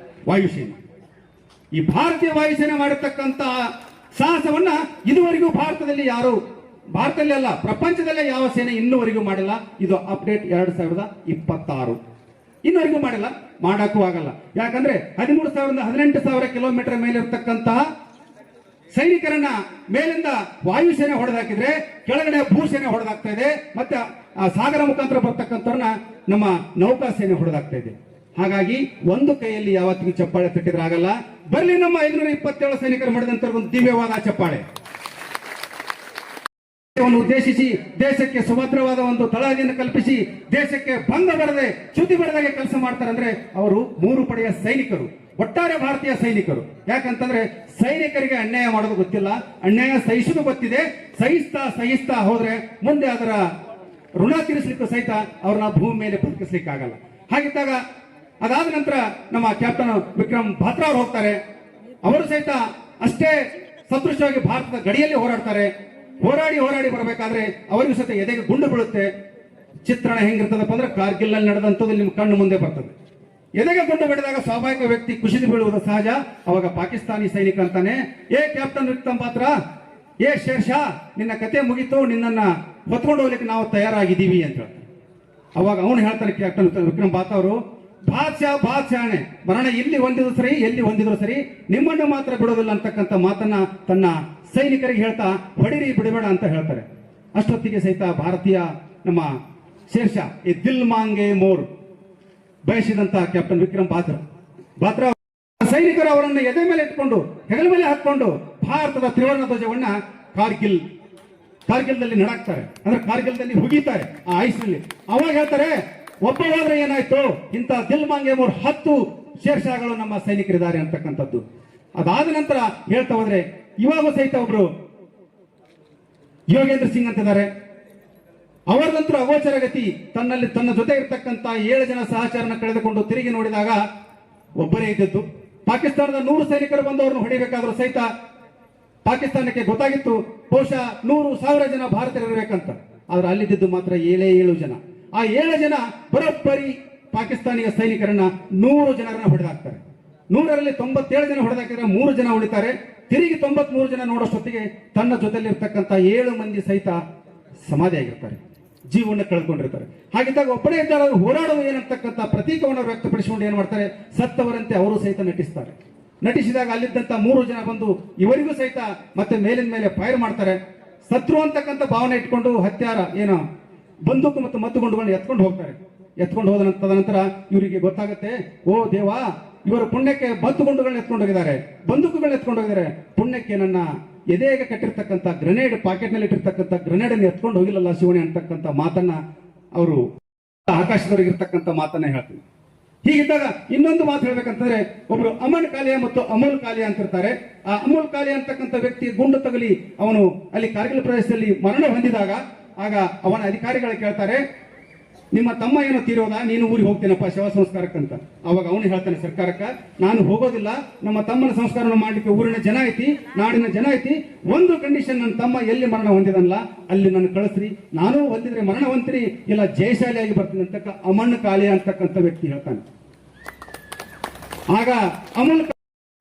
ವಾಯುಸೇನೆ. ಈ ಭಾರತೀಯ ವಾಯುಸೇನೆ ಮಾಡಿರ್ತಕ್ಕಂತಹ ಸಾಹಸವನ್ನ ಇದುವರೆಗೂ ಭಾರತದಲ್ಲಿ ಯಾರು, ಭಾರತದಲ್ಲಿ ಅಲ್ಲ ಪ್ರಪಂಚದಲ್ಲೇ ಯಾವ ಸೇನೆ ಇನ್ನುವರೆಗೂ ಮಾಡಿಲ್ಲ. ಇದು ಅಪ್ಡೇಟ್ 2026, ಇನ್ನುವರೆಗೂ ಮಾಡಿಲ್ಲ, ಮಾಡಕ್ಕೂ ಆಗಲ್ಲ. ಯಾಕಂದ್ರೆ 13,000ರಿಂದ 18,000 ಕಿಲೋಮೀಟರ್ ಮೇಲೆ ಇರ್ತಕ್ಕಂತಹ ಸೈನಿಕರನ್ನ ಮೇಲಿಂದ ವಾಯುಸೇನೆ ಹೊಡೆದಾಕಿದ್ರೆ ಕೆಳಗಡೆ ಭೂಸೇನೆ ಹೊಡೆದಾಗ್ತಾ ಇದೆ, ಮತ್ತೆ ಸಾಗರ ಮುಖಾಂತರ ಬರ್ತಕ್ಕಂಥವ್ರನ್ನ ನಮ್ಮ ನೌಕಾಸೇನೆ ಹೊಡೆದಾಗ್ತಾ ಇದೆ. ಹಾಗಾಗಿ ಒಂದು ಕೈಯಲ್ಲಿ ಯಾವತ್ತಿಗೂ ಚಪ್ಪಾಳೆ ತಟ್ಟಿದ್ರೆ ಆಗಲ್ಲ. ಬರ್ಲಿ ನಮ್ಮ 527 ಸೈನಿಕರು ಮಾಡಿದಂತ ಒಂದು ದಿವ್ಯವಾದ ಚಪ್ಪಾಳೆ ಉದ್ದೇಶಿಸಿ ದೇಶಕ್ಕೆ ಸುಭದ್ರವಾದ ಒಂದು ತಳಹದಿಯನ್ನು ಕಲ್ಪಿಸಿ ದೇಶಕ್ಕೆ ಭಂಗ ಬರದೆ ಚ್ಯುತಿ ಬರದಾಗೆ ಕೆಲಸ ಮಾಡ್ತಾರೆ ಅಂದ್ರೆ ಅವರು 3 ಪಡೆಯ ಸೈನಿಕರು, ಒಟ್ಟಾರೆ ಭಾರತೀಯ ಸೈನಿಕರು. ಯಾಕಂತಂದ್ರೆ ಸೈನಿಕರಿಗೆ ಅನ್ಯಾಯ ಮಾಡೋದು ಗೊತ್ತಿಲ್ಲ, ಅನ್ಯಾಯ ಸಹಿಸುವುದು ಗೊತ್ತಿದೆ. ಸಹಿಸ್ತಾ ಹೋದ್ರೆ ಮುಂದೆ ಅದರ ಋಣ ತೀರಿಸಲಿಕ್ಕೂ ಸಹಿತ ಅವ್ರನ್ನ ಭೂಮಿ ಮೇಲೆ ಬದುಕಿಸ್ಲಿಕ್ಕೆ ಆಗಲ್ಲ. ಹಾಗಿದ್ದಾಗ ಅದಾದ ನಂತರ ನಮ್ಮ ಕ್ಯಾಪ್ಟನ್ ವಿಕ್ರಮ್ ಬಾತ್ರಾ ಅವರು ಹೋಗ್ತಾರೆ. ಅವರು ಸಹಿತ ಅಷ್ಟೇ ಸದೃಶವಾಗಿ ಭಾರತದ ಗಡಿಯಲ್ಲಿ ಹೋರಾಡ್ತಾರೆ. ಹೋರಾಡಿ ಬರಬೇಕಾದ್ರೆ ಅವರಿಗೂ ಸಹಿತ ಎದೆಗೆ ಗುಂಡು ಬೀಳುತ್ತೆ. ಚಿತ್ರಣ ಹೆಂಗಿರ್ತದಪ್ಪ ಅಂದ್ರೆ ಕಾರ್ಗಿಲ್ ನಲ್ಲಿ ನಡೆದಂಥದ್ದು ನಿಮ್ಮ ಕಣ್ಣು ಮುಂದೆ ಬರ್ತದೆ. ಎದೆಗೆ ಗುಂಡು ಬಿಡಿದಾಗ ಸ್ವಾಭಾವಿಕ ವ್ಯಕ್ತಿ ಕುಸಿದು ಬೀಳುವುದು ಸಹಜ. ಅವಾಗ ಪಾಕಿಸ್ತಾನಿ ಸೈನಿಕ ಅಂತಾನೆ, ಏ ಕ್ಯಾಪ್ಟನ್ ವಿಕ್ರಮ್ ಬಾತ್ರಾ, ಏ ಶೇರ್ಷಾ, ನಿನ್ನ ಕತೆ ಮುಗಿತು, ನಿನ್ನನ್ನ ಹೊತ್ಕೊಂಡು ಹೋಗ್ಲಿಕ್ಕೆ ನಾವು ತಯಾರಾಗಿದ್ದೀವಿ ಅಂತ ಹೇಳ್ತಾರೆ. ಅವಾಗ ಅವನು ಹೇಳ್ತಾನೆ ಕ್ಯಾಪ್ಟನ್ ವಿಕ್ರಮ್ ಬಾತ್ರಾ ಅವರು, ಬಾದ್ಶಾಹಣೆ ಮರಣ ಇಲ್ಲಿ ಹೊಂದಿದ್ರು ಸರಿ, ಎಲ್ಲಿ ಹೊಂದಿದ್ರು ಸರಿ, ನಿಮ್ಮನ್ನು ಮಾತ್ರ ಬಿಡೋದಿಲ್ಲ ಅಂತಕ್ಕಂಥ ಮಾತನ್ನ ತನ್ನ ಸೈನಿಕರಿಗೆ ಹೇಳ್ತಾ ಹೊಡಿರಿ ಬಿಡಬೇಡ ಅಂತ ಹೇಳ್ತಾರೆ. ಅಷ್ಟೊತ್ತಿಗೆ ಸಹಿತ ಭಾರತೀಯ ನಮ್ಮ ಶೇರ್ಷಾ ಈ ದಿಲ್ ಮಾಂಗೆ ಮೋರ್, ಬಯಸಿದಂತ ಕ್ಯಾಪ್ಟನ್ ವಿಕ್ರಮ್ ಬಾತ್ರಾ ಸೈನಿಕರು ಅವರನ್ನು ಎದೆ ಮೇಲೆ ಇಟ್ಕೊಂಡು ಹೆಗಲ ಮೇಲೆ ಹಾಕೊಂಡು ಭಾರತದ ತ್ರಿವರ್ಣ ಧ್ವಜವನ್ನ ಕಾರ್ಗಿಲ್ದಲ್ಲಿ ನಡಾಕ್ತಾರೆ, ಅಂದ್ರೆ ಕಾರ್ಗಿಲ್ದಲ್ಲಿ ಹುಗಿತಾರೆ ಆ ಐಸ್ನಲ್ಲಿ. ಅವಾಗ ಹೇಳ್ತಾರೆ, ಒಬ್ಬ ಹೋದ್ರೆ ಏನಾಯ್ತು, ಇಂಥ ದಿಲ್ ಮಾಂಗೆ 10 ಶೇರ್ಷಾಗಳು ನಮ್ಮ ಸೈನಿಕರಿದ್ದಾರೆ ಅಂತಕ್ಕಂಥದ್ದು. ಅದಾದ ನಂತರ ಹೇಳ್ತಾ ಹೋದ್ರೆ ಇವಾಗ ಸಹಿತ ಒಬ್ರು ಯೋಗೇಂದ್ರ ಸಿಂಗ್ ಅಂತಿದ್ದಾರೆ, ಅವರದಂತೂ ಅಗೋಚರ ಗತಿ. ತನ್ನ ಜೊತೆ ಇರ್ತಕ್ಕಂಥ 7 ಜನ ಸಹಚರನ ಕಳೆದುಕೊಂಡು ತಿರುಗಿ ನೋಡಿದಾಗ ಒಬ್ಬರೇ ಇದ್ದದ್ದು. ಪಾಕಿಸ್ತಾನದ 100 ಸೈನಿಕರು ಬಂದು ಅವ್ರನ್ನು ಹೊಡಿಬೇಕಾದ್ರೂ ಸಹಿತ ಪಾಕಿಸ್ತಾನಕ್ಕೆ ಗೊತ್ತಾಗಿತ್ತು ಬಹುಶಃ 100,000 ಜನ ಭಾರತೀಯರು ಇರಬೇಕಂತ. ಆದ್ರೆ ಅಲ್ಲಿದ್ದು ಮಾತ್ರ 7 ಜನ. ಆ 7 ಜನ ಬರೋಬ್ಬರಿ ಪಾಕಿಸ್ತಾನಿಯ ಸೈನಿಕರನ್ನ 100 ಜನರನ್ನ ಹೊಡೆದಾಕ್ತಾರೆ. 100ರಲ್ಲಿ 97 ಜನ ಹೊಡೆದಾಕಿದ್ರೆ 3 ಜನ ಉಳಿತಾರೆ. ತಿರುಗಿ 93 ಜನ ನೋಡೋಷ್ಟೊತ್ತಿಗೆ ತನ್ನ ಜೊತೆಲಿರ್ತಕ್ಕಂಥ 7 ಮಂದಿ ಸಹಿತ ಸಮಾಧಿಯಾಗಿರ್ತಾರೆ, ಜೀವವನ್ನು ಕಳ್ಕೊಂಡಿರ್ತಾರೆ. ಹಾಗಿದ್ದಾಗ ಒಬ್ಬನೇ ಇದ್ದಾರೆ ಹೋರಾಡುವ ಏನಂತಕ್ಕಂಥ ಪ್ರತೀಕವನ್ನು ವ್ಯಕ್ತಪಡಿಸಿಕೊಂಡು ಏನ್ ಮಾಡ್ತಾರೆ, ಸತ್ತವರಂತೆ ಅವರು ಸಹಿತ ನಟಿಸ್ತಾರೆ. ನಟಿಸಿದಾಗ ಅಲ್ಲಿದ್ದಂತ 3 ಜನ ಬಂದು ಇವರಿಗೂ ಸಹಿತ ಮತ್ತೆ ಮೇಲಿನ ಮೇಲೆ ಫೈರ್ ಮಾಡ್ತಾರೆ. ಸತ್ರು ಅಂತಕ್ಕಂಥ ಭಾವನೆ ಇಟ್ಕೊಂಡು ಹತ್ಯಾರ ಏನೋ ಬಂದೂಕು ಮತ್ತು ಮದ್ದುಗುಂಡುಗಳನ್ನ ಎತ್ಕೊಂಡು ಹೋಗ್ತಾರೆ. ಎತ್ಕೊಂಡು ಹೋದ ತದನಂತರ ಇವರಿಗೆ ಗೊತ್ತಾಗುತ್ತೆ, ಓ ದೇವಾ, ಇವರು ಪುಣ್ಯಕ್ಕೆ ಮದ್ದುಗುಂಡುಗಳನ್ನ ಎತ್ಕೊಂಡು ಹೋಗಿದ್ದಾರೆ, ಬಂದೂಕುಗಳನ್ನ ಎತ್ಕೊಂಡು ಹೋಗಿದ್ದಾರೆ. ಪುಣ್ಯಕ್ಕೆ ನನ್ನ ಎದೆಗೆ ಕಟ್ಟಿರ್ತಕ್ಕಂಥ ಗ್ರೆನೇಡ್, ಪಾಕೆಟ್ ನಲ್ಲಿ ಇಟ್ಟಿರ್ತಕ್ಕಂಥ ಗ್ರೆನೇಡ್ ಅನ್ನು ಎತ್ಕೊಂಡು ಹೋಗಿಲ್ಲಲ್ಲ ಶಿವಣಿ ಅಂತಕ್ಕಂಥ ಮಾತನ್ನ ಅವರು ಆಕಾಶದವರಿಗಿರ್ತಕ್ಕಂಥ ಮಾತನ್ನ ಹೇಳ್ತೀನಿ. ಹೀಗಿದ್ದಾಗ ಇನ್ನೊಂದು ಮಾತು ಹೇಳ್ಬೇಕಂತಂದ್ರೆ, ಒಬ್ರು ಅಮನ್ ಕಾಲಿಯಾ ಮತ್ತು ಅಮೂಲ್ ಕಾಲಿಯಾ ಅಂತಿರ್ತಾರೆ. ಆ ಅಮೂಲ್ ಕಾಲಿಯಾ ಅಂತಕ್ಕಂಥ ವ್ಯಕ್ತಿ ಗುಂಡು ತಗಲಿ ಅವನು ಅಲ್ಲಿ ಕಾರ್ಗಿಲ್ ಪ್ರದೇಶದಲ್ಲಿ ಮರಣ ಹೊಂದಿದಾಗ ಆಗ ಅವನ ಅಧಿಕಾರಿಗಳು ಕೇಳ್ತಾರೆ, ನಿಮ್ಮ ತಮ್ಮ ಏನೋ ತೀರೋದ, ನೀನು ಊರಿಗೆ ಹೋಗ್ತೇನಪ್ಪ ಶವ ಸಂಸ್ಕಾರಕ್ಕಂತ. ಅವಾಗ ಅವನು ಹೇಳ್ತಾನೆ ಸರ್ಕಾರಕ್ಕೆ, ನಾನು ಹೋಗೋದಿಲ್ಲ, ನಮ್ಮ ತಮ್ಮನ ಸಂಸ್ಕಾರವನ್ನು ಮಾಡ್ಲಿಕ್ಕೆ ಊರಿನ ಜನ ಐತಿ, ನಾಡಿನ ಜನ ಐತಿ, ಒಂದು ಕಂಡೀಷನ್, ನನ್ನ ತಮ್ಮ ಎಲ್ಲಿ ಮರಣ ಹೊಂದಿದನಲ್ಲ ಅಲ್ಲಿ ನನ್ನ ಕಳಿಸ್ರಿ, ನಾನು ಹೊಂದಿದ್ರೆ ಮರಣ ಹೊಂದಿರಿ, ಇಲ್ಲ ಜಯಶಾಲಿಯಾಗಿ ಬರ್ತೀನಿ ಅಂತಕ್ಕ ಅಮನ್ ಕಾಲಿಯಾ ಅಂತಕ್ಕಂಥ ವ್ಯಕ್ತಿ ಹೇಳ್ತಾನೆ. ಆಗ ಅಮೂಲ್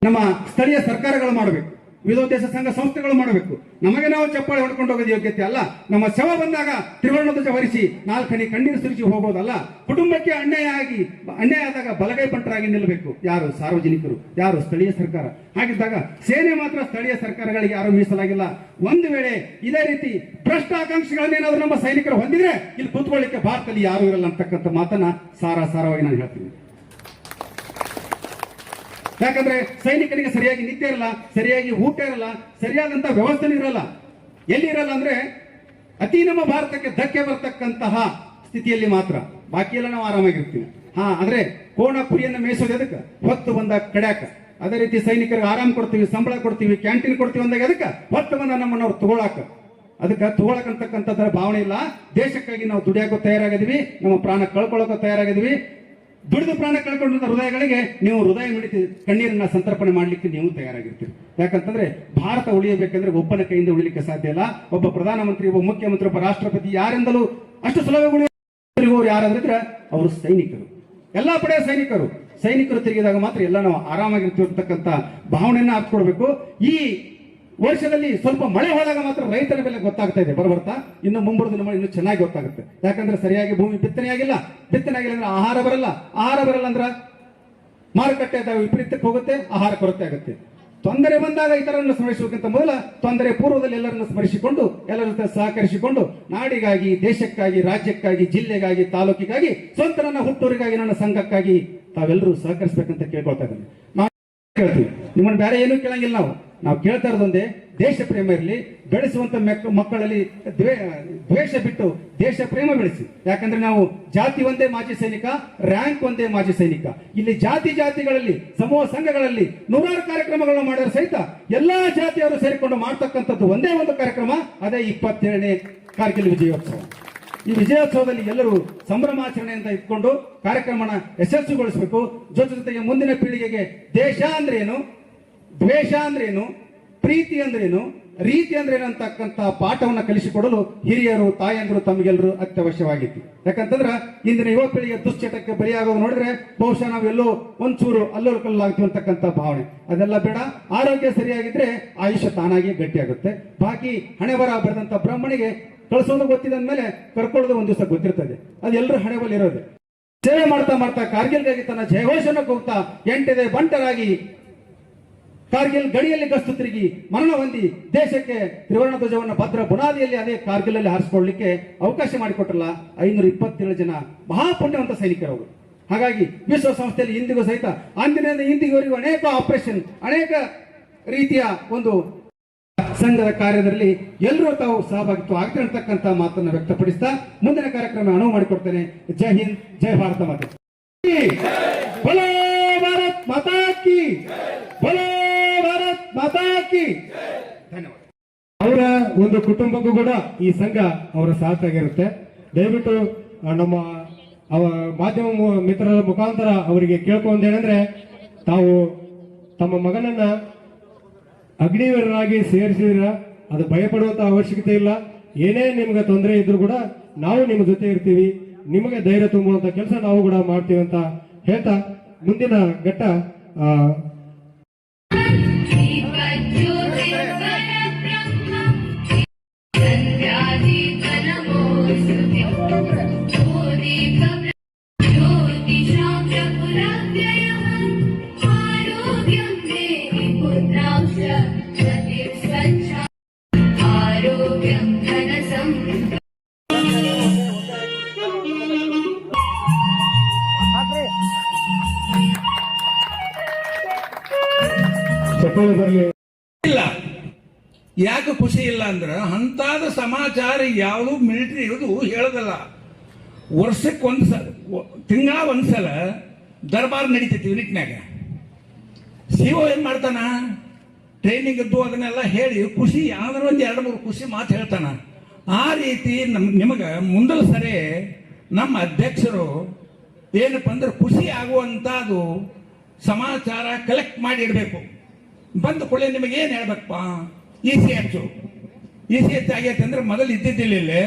ನಮ್ಮ ಸ್ಥಳೀಯ ಸರ್ಕಾರಗಳು ಮಾಡಬೇಕು, ವಿರೋಧೇಶ ಸಂಘ ಸಂಸ್ಥೆಗಳು ಮಾಡಬೇಕು. ನಮಗೆ ನಾವು ಚಪ್ಪಾಳೆ ಹೊಡ್ಕೊಂಡು ಹೋಗೋದು ಯೋಗ್ಯತೆ ಅಲ್ಲ. ನಮ್ಮ ಶವ ಬಂದಾಗ ತ್ರಿವರ್ಣ ಧ್ವಜ ಹೊರಿಸಿ 4 ಹನಿ ಕಣ್ಣೀರು ಸುರಿಸಿ ಹೋಗೋದಲ್ಲ. ಕುಟುಂಬಕ್ಕೆ ಅನ್ಯಾಯ ಆದಾಗ ಬಲಗೈ ಬಂಟರಾಗಿ ನಿಲ್ಲಬೇಕು. ಯಾರು? ಸಾರ್ವಜನಿಕರು. ಯಾರು? ಸ್ಥಳೀಯ ಸರ್ಕಾರ. ಹಾಗಿದ್ದಾಗ ಸೇನೆ ಮಾತ್ರ ಸ್ಥಳೀಯ ಸರ್ಕಾರಗಳಿಗೆ ಯಾರು ಮೀಸಲಾಗಿಲ್ಲ. ಒಂದು ವೇಳೆ ಇದೇ ರೀತಿ ಭ್ರಷ್ಟ ಆಕಾಂಕ್ಷೆಗಳನ್ನೇನಾದ್ರೂ ನಮ್ಮ ಸೈನಿಕರು ಹೊಂದಿದ್ರೆ ಇಲ್ಲಿ ಕೂತ್ಕೊಳ್ಳಿಕ್ಕೆ ಭಾರತದಲ್ಲಿ ಯಾರು ಇರಲ್ಲ ಅಂತಕ್ಕಂಥ ಮಾತನ್ನ ಸಾರವಾಗಿ ನಾನು ಹೇಳ್ತೀನಿ. ಯಾಕಂದ್ರೆ ಸೈನಿಕರಿಗೆ ಸರಿಯಾಗಿ ನಿದ್ದೆ ಇರಲ್ಲ, ಸರಿಯಾಗಿ ಊಟ ಇರಲ್ಲ, ಸರಿಯಾದಂತಹ ವ್ಯವಸ್ಥೆ ಇರಲ್ಲ. ಎಲ್ಲಿ ಇರಲ್ಲ ಅಂದ್ರೆ ಅತಿ ನಮ್ಮ ಭಾರತಕ್ಕೆ ಧಕ್ಕೆ ಬರ್ತಕ್ಕಂತಹ ಸ್ಥಿತಿಯಲ್ಲಿ ಮಾತ್ರ. ಬಾಕಿ ಎಲ್ಲ ನಾವು ಆರಾಮಾಗಿರ್ತೀವಿ. ಅಂದ್ರೆ ಕೋಣ ಕುರಿಯನ್ನು ಮೇಯಿಸೋದು ಎದಕ್ಕೆ? ಹೊತ್ತು ಬಂದ ಕಡ್ಯಾಕ. ಅದೇ ರೀತಿ ಸೈನಿಕರಿಗೆ ಆರಾಮ್ ಕೊಡ್ತೀವಿ, ಸಂಬಳ ಕೊಡ್ತೀವಿ, ಕ್ಯಾಂಟೀನ್ ಕೊಡ್ತೀವಿ ಅಂದಾಗ ಅದಕ್ಕೆ ಹೊತ್ತು ಬಂದ ನಮ್ಮನ್ನವ್ರು ತಗೊಳಕ. ಅದಕ್ಕೆ ತಗೊಳಕಂತಕ್ಕಂಥದ್ರ ಭಾವನೆ ಇಲ್ಲ. ದೇಶಕ್ಕಾಗಿ ನಾವು ದುಡಿಯಾಕೋ ತಯಾರಾಗಿದ್ವಿ, ನಮ್ಮ ಪ್ರಾಣ ಕಳ್ಕೊಳ್ಳೋಕೋ ತಯಾರಾಗಿದ್ವಿ. ದುಡಿದು ಪ್ರಾಣ ಕಳ್ಕೊಂಡ ಹೃದಯಗಳಿಗೆ ನೀವು ಹೃದಯ ಮಿಡಿತಿ ಕಣ್ಣೀರನ್ನ ಸಂತರ್ಪಣೆ ಮಾಡ್ಲಿಕ್ಕೆ ನೀವು ತಯಾರಾಗಿರ್ತೀರಿ. ಯಾಕಂತಂದ್ರೆ ಭಾರತ ಉಳಿಯಬೇಕಂದ್ರೆ ಒಬ್ಬನ ಕೈಯಿಂದ ಉಳಿಲಿಕ್ಕೆ ಸಾಧ್ಯ ಇಲ್ಲ. ಒಬ್ಬ ಪ್ರಧಾನಮಂತ್ರಿ, ಒಬ್ಬ ಮುಖ್ಯಮಂತ್ರಿ, ಒಬ್ಬ ರಾಷ್ಟ್ರಪತಿ ಯಾರಿಂದಲೂ ಅಷ್ಟು ಸುಲಭ ಯಾರಾದ್ರೆ ಅವರು ಸೈನಿಕರು, ಎಲ್ಲಾ ಪಡೆಯ ಸೈನಿಕರು ತಿರುಗಿದಾಗ ಮಾತ್ರ ಎಲ್ಲ ನಾವು ಆರಾಮಾಗಿರ್ತಿರ್ತಕ್ಕಂಥ ಭಾವನೆಯನ್ನ ಹಾಕೊಡ್ಬೇಕು. ಈ ವರ್ಷದಲ್ಲಿ ಸ್ವಲ್ಪ ಮಳೆ ಹೋದಾಗ ಮಾತ್ರ ರೈತರ ಬೆಲೆ ಗೊತ್ತಾಗ್ತಾ ಇದೆ ಬರ್ತಾ. ಇನ್ನು ಮುಂಬರುವ ಮಳೆ ಇನ್ನು ಚೆನ್ನಾಗಿ ಗೊತ್ತಾಗುತ್ತೆ. ಯಾಕಂದ್ರೆ ಸರಿಯಾಗಿ ಭೂಮಿ ಬಿತ್ತನೆ ಆಗಿಲ್ಲ ಅಂದ್ರೆ ಆಹಾರ ಬರಲ್ಲ ಅಂದ್ರೆ ಮಾರುಕಟ್ಟೆ ವಿಪರೀತಕ್ಕೆ ಹೋಗುತ್ತೆ, ಆಹಾರ ಕೊರತೆ ಆಗುತ್ತೆ. ತೊಂದರೆ ಬಂದಾಗ ಇತರರನ್ನು ಸ್ಮರಿಸುವುದಕ್ಕಿಂತ ಮೊದಲ ತೊಂದರೆ ಪೂರ್ವದಲ್ಲಿ ಎಲ್ಲರನ್ನು ಸ್ಮರಿಸಿಕೊಂಡು ಎಲ್ಲರ ಜೊತೆ ಸಹಕರಿಸಿಕೊಂಡು ನಾಡಿಗಾಗಿ, ದೇಶಕ್ಕಾಗಿ, ರಾಜ್ಯಕ್ಕಾಗಿ, ಜಿಲ್ಲೆಗಾಗಿ, ತಾಲೂಕಿಗಾಗಿ, ಸ್ವಂತ ನನ್ನ ಹುಟ್ಟೂರಿಗಾಗಿ, ನನ್ನ ಸಂಘಕ್ಕಾಗಿ ತಾವೆಲ್ಲರೂ ಸಹಕರಿಸಬೇಕಂತ ಕೇಳ್ಕೊಳ್ತಾ ಇದ್ದೇನೆ. ನಾವು ಕೇಳ್ತೀವಿ, ನಿಮ್ಮನ್ನು ಬೇರೆ ಏನೂ ಕೇಳಂಗಿಲ್ಲ. ನಾವು ಕೇಳ್ತಾ ಇರೋದೊಂದೇ, ದೇಶ ಪ್ರೇಮ ಇರಲಿ. ಬೆಳೆಸುವಂತ ಮಕ್ಕಳಲ್ಲಿ ದ್ವೇಷ ಬಿಟ್ಟು ದೇಶ ಪ್ರೇಮ ಬೆಳೆಸಿ. ಯಾಕಂದ್ರೆ ನಾವು ಜಾತಿ ಒಂದೇ ಮಾಜಿ ಸೈನಿಕ, ರ್ಯಾಂಕ್ ಒಂದೇ ಮಾಜಿ ಸೈನಿಕ. ಇಲ್ಲಿ ಜಾತಿಗಳಲ್ಲಿ ಸಮೂಹ ಸಂಘಗಳಲ್ಲಿ 100 ಕಾರ್ಯಕ್ರಮಗಳನ್ನು ಮಾಡಿದ್ರೆ ಸಹಿತ ಎಲ್ಲಾ ಜಾತಿಯವರು ಸೇರಿಕೊಂಡು ಮಾಡ್ತಕ್ಕಂಥದ್ದು ಒಂದೇ ಒಂದು ಕಾರ್ಯಕ್ರಮ, ಅದೇ 27ನೇ ಕಾರ್ಗಿಲ್ ವಿಜಯೋತ್ಸವ. ಈ ವಿಜಯೋತ್ಸವದಲ್ಲಿ ಎಲ್ಲರೂ ಸಂಭ್ರಮಾಚರಣೆಯಿಂದ ಇಟ್ಕೊಂಡು ಕಾರ್ಯಕ್ರಮನ ಯಶಸ್ವಿಗೊಳಿಸಬೇಕು. ಜೊತೆಗೆ ಮುಂದಿನ ಪೀಳಿಗೆಗೆ ದೇಶ ಅಂದ್ರೇನು, ದ್ವೇಷ ಅಂದ್ರೇನು, ಪ್ರೀತಿ ಅಂದ್ರೇನು, ರೀತಿ ಅಂದ್ರೇನು ಅಂತಕ್ಕಂಥ ಪಾಠವನ್ನ ಕಲಿಸಿಕೊಡಲು ಹಿರಿಯರು, ತಾಯಂದ್ರು ತಮಗೆಲ್ಲರೂ ಅತ್ಯವಶ್ಯವಾಗಿತ್ತು. ಯಾಕಂತಂದ್ರ ಇಂದಿನ ಯುವ ಪೀಳಿಗೆ ದುಶ್ಚಟಕ್ಕೆ ಬಲಿಯಾಗೋದು ನೋಡಿದ್ರೆ ಬಹುಶಃ ನಾವೆಲ್ಲೋ ಒಂಚೂರು ಅಲ್ಲೋಲು ಕಲ್ಲಾಗ್ತೀವಿ ಅಂತಕ್ಕಂಥ ಭಾವನೆ. ಅದೆಲ್ಲ ಬೇಡ. ಆರೋಗ್ಯ ಸರಿಯಾಗಿದ್ರೆ ಆಯುಷ್ಯ ತಾನಾಗಿ ಗಟ್ಟಿಯಾಗುತ್ತೆ. ಬಾಕಿ ಹಣೆ ಬರ ಬರೆದಂತ ಬ್ರಾಹ್ಮಣಿಗೆ ಕಳಿಸೋದು ಗೊತ್ತಿದ ಮೇಲೆ ಕರ್ಕೊಳ್ಳೋದು ಒಂದ್ ದಿವಸ ಗೊತ್ತಿರ್ತದೆ. ಅದೆಲ್ಲರೂ ಹಣೆ ಬಲ್ಲಿ ಇರೋದೆ. ಸೇವೆ ಮಾಡ್ತಾ ಕಾರ್ಗಿಲ್ಗಾಗಿ ತನ್ನ ಜಯಘೋಷನ ಕೂಗ್ತಾ 8ನೇ ಬಂಟರಾಗಿ ಕಾರ್ಗಿಲ್ ಗಡಿಯಲ್ಲಿ ಗಸ್ತು ತಿರುಗಿ ಮರಣ ಹೊಂದಿ ದೇಶಕ್ಕೆ ತ್ರಿವರ್ಣ ಧ್ವಜವನ್ನು ಭದ್ರ ಬುನಾದಿಯಲ್ಲಿ ಅದೇ ಕಾರ್ಗಿಲ್ ಅಲ್ಲಿ ಹಾರಿಸಿಕೊಳ್ಳಲಿಕ್ಕೆ ಅವಕಾಶ ಮಾಡಿಕೊಟ್ರಲ್ಲ 527 ಜನ ಮಹಾಪುಣ್ಯವಂತ ಸೈನಿಕರವರು. ಹಾಗಾಗಿ ವಿಶ್ವಸಂಸ್ಥೆಯಲ್ಲಿ ಇಂದಿಗೂ ಸಹಿತ ಅಂದಿನಿಂದ ಇಂದಿವರೆಗೂ ಅನೇಕ ಆಪರೇಷನ್, ಅನೇಕ ರೀತಿಯ ಒಂದು ಸಂಘದ ಕಾರ್ಯದಲ್ಲಿ ಎಲ್ಲರೂ ತಾವು ಸಹಭಾಗಿತ್ವ ಆಗ್ತಾ ಇರ್ತಕ್ಕಂಥ ಮಾತನ್ನು ವ್ಯಕ್ತಪಡಿಸ್ತಾ ಮುಂದಿನ ಕಾರ್ಯಕ್ರಮ ಅನುವು ಮಾಡಿಕೊಡ್ತೇನೆ. ಜೈ ಹಿಂದ್, ಜೈ ಭಾರತ ಮಾತೆ. ಬೋಲೋ ಭಾರತ್ ಮಾತಾ ಕಿ, ಬೋಲೋ ಭಾರತ್ ಮಾತಾ ಕಿ. ಧನ್ಯವಾದ. ಅವರ ಒಂದು ಕುಟುಂಬಕ್ಕೂ ಕೂಡ ಈ ಸಂಘ ಅವರ ಸಾಥ್ ಆಗಿರುತ್ತೆ. ದಯವಿಟ್ಟು ನಮ್ಮ ಮಾಧ್ಯಮ ಮಿತ್ರರ ಮುಖಾಂತರ ಅವರಿಗೆ ಕೇಳ್ಕೊಂಡೇನೆಂದ್ರೆ, ತಾವು ತಮ್ಮ ಮಗನನ್ನ ಅಗ್ನಿವೀರರಾಗಿ ಸೇರಿಸಿದ್ರ ಅದು ಭಯಪಡುವಂತ ಅವಶ್ಯಕತೆ ಇಲ್ಲ. ಏನೇ ನಿಮ್ಗೆ ತೊಂದರೆ ಇದ್ರು ಕೂಡ ನಾವು ನಿಮ್ಮ ಜೊತೆ ಇರ್ತೀವಿ, ನಿಮಗೆ ಧೈರ್ಯ ತುಂಬುವಂತ ಕೆಲಸ ನಾವು ಕೂಡ ಮಾಡ್ತೀವಿ ಅಂತ ಹೇಳ್ತಾ ಮುಂದಿನ ಘಟ್ಟ ಇಲ್ಲ. ಯಾಕೆ ಖುಷಿ ಇಲ್ಲ ಅಂದ್ರೆ ಅಂತಾದ ಸಮಾಚಾರ ಯಾವುದು ಮಿಲಿಟರಿ ಇರೋದು ಹೇಳೋದಲ್ಲ. ವರ್ಷಕ್ಕೆ ತಿಂಗಳ ಒಂದ್ಸಲ ದರ್ಬಾರ್ ನಡೀತೈತಿ ಯೂನಿಟ್ನ್ಯಾಗ. ಸಿಒ ಏನ್ ಮಾಡ್ತಾನ, ಟ್ರೈನಿಂಗ್ ಇದ್ದು ಅದನ್ನೆಲ್ಲ ಹೇಳಿ ಖುಷಿ ಯಾವ್ದಾರ ಒಂದು 2-3 ಖುಷಿ ಮಾತು ಹೇಳ್ತಾನ. ಆ ರೀತಿ ನಿಮಗೆ ಮುಂದಲ ಸರಿ ನಮ್ಮ ಅಧ್ಯಕ್ಷರು ಏನಪ್ಪ ಅಂದ್ರೆ ಖುಷಿ ಆಗುವಂತದು ಸಮಾಚಾರ ಕಲೆಕ್ಟ್ ಮಾಡಿ ಇಡಬೇಕು. ಬಂದ ಕೂಡಲೇ ನಿಮಗೆ ಏನು ಹೇಳ್ಬೇಕಪ್ಪ, ECH ಆಗೈತೆ ಅಂದ್ರೆ ಮೊದಲು ಇದ್ದಿದ್ದಿಲ್ಲ ಇಲ್ಲಿ,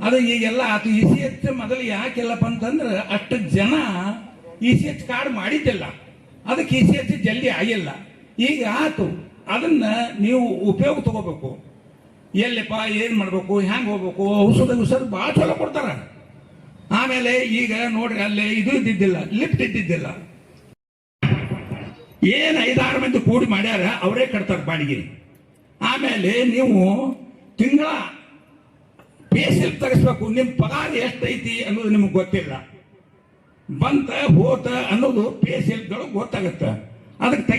ಅದು ಈಗೆಲ್ಲ ಆತು. ECH ಮೊದಲು ಯಾಕೆಲ್ಲಪ್ಪ ಅಂತಂದ್ರೆ ಅಷ್ಟು ಜನ ECH ಕಾರ್ಡ್ ಮಾಡಿದ್ದಿಲ್ಲ, ಅದಕ್ಕೆ ECH ಜಲ್ದಿ ಆಗಿಲ್ಲ. ಈಗ ಆತು, ಅದನ್ನ ನೀವು ಉಪಯೋಗ ತಗೋಬೇಕು. ಎಲ್ಲಿಪ್ಪ ಏನ್ ಮಾಡ್ಬೇಕು, ಹ್ಯಾಂಗ್ ಹೋಗ್ಬೇಕು, ಔಷಧ ಭಾಳ ಚಲೋ ಕೊಡ್ತಾರ. ಆಮೇಲೆ ಈಗ ನೋಡ್ರಿ ಅಲ್ಲಿ ಇದು ಇದ್ದಿದ್ದಿಲ್ಲ, ಲಿಫ್ಟ್ ಇದ್ದಿದ್ದಿಲ್ಲ. ಏನ್ 5-6 ಮಂದಿ ಕೂಡಿ ಮಾಡ್ಯಾರ, ಅವರೇ ಕಟ್ತಾರೆ ಬಾಡಿಗೆ. ಆಮೇಲೆ ನೀವು ತಿಂಗಳ ಪೇ ಸ್ಲಿಪ್ ತೆಗಿಸ್ಬೇಕು. ನಿಮ್ ಪಗಾರ ಎಷ್ಟೈತಿ ಅನ್ನೋದು ನಿಮ್ಗೆ ಗೊತ್ತಿಲ್ಲ. ಬಂತ ಹೋತ ಅನ್ನೋದು ಪೇ ಸ್ಲಿಪ್ಗಳು ಗೊತ್ತಾಗತ್ತೆ. ಅದಕ್ಕೆ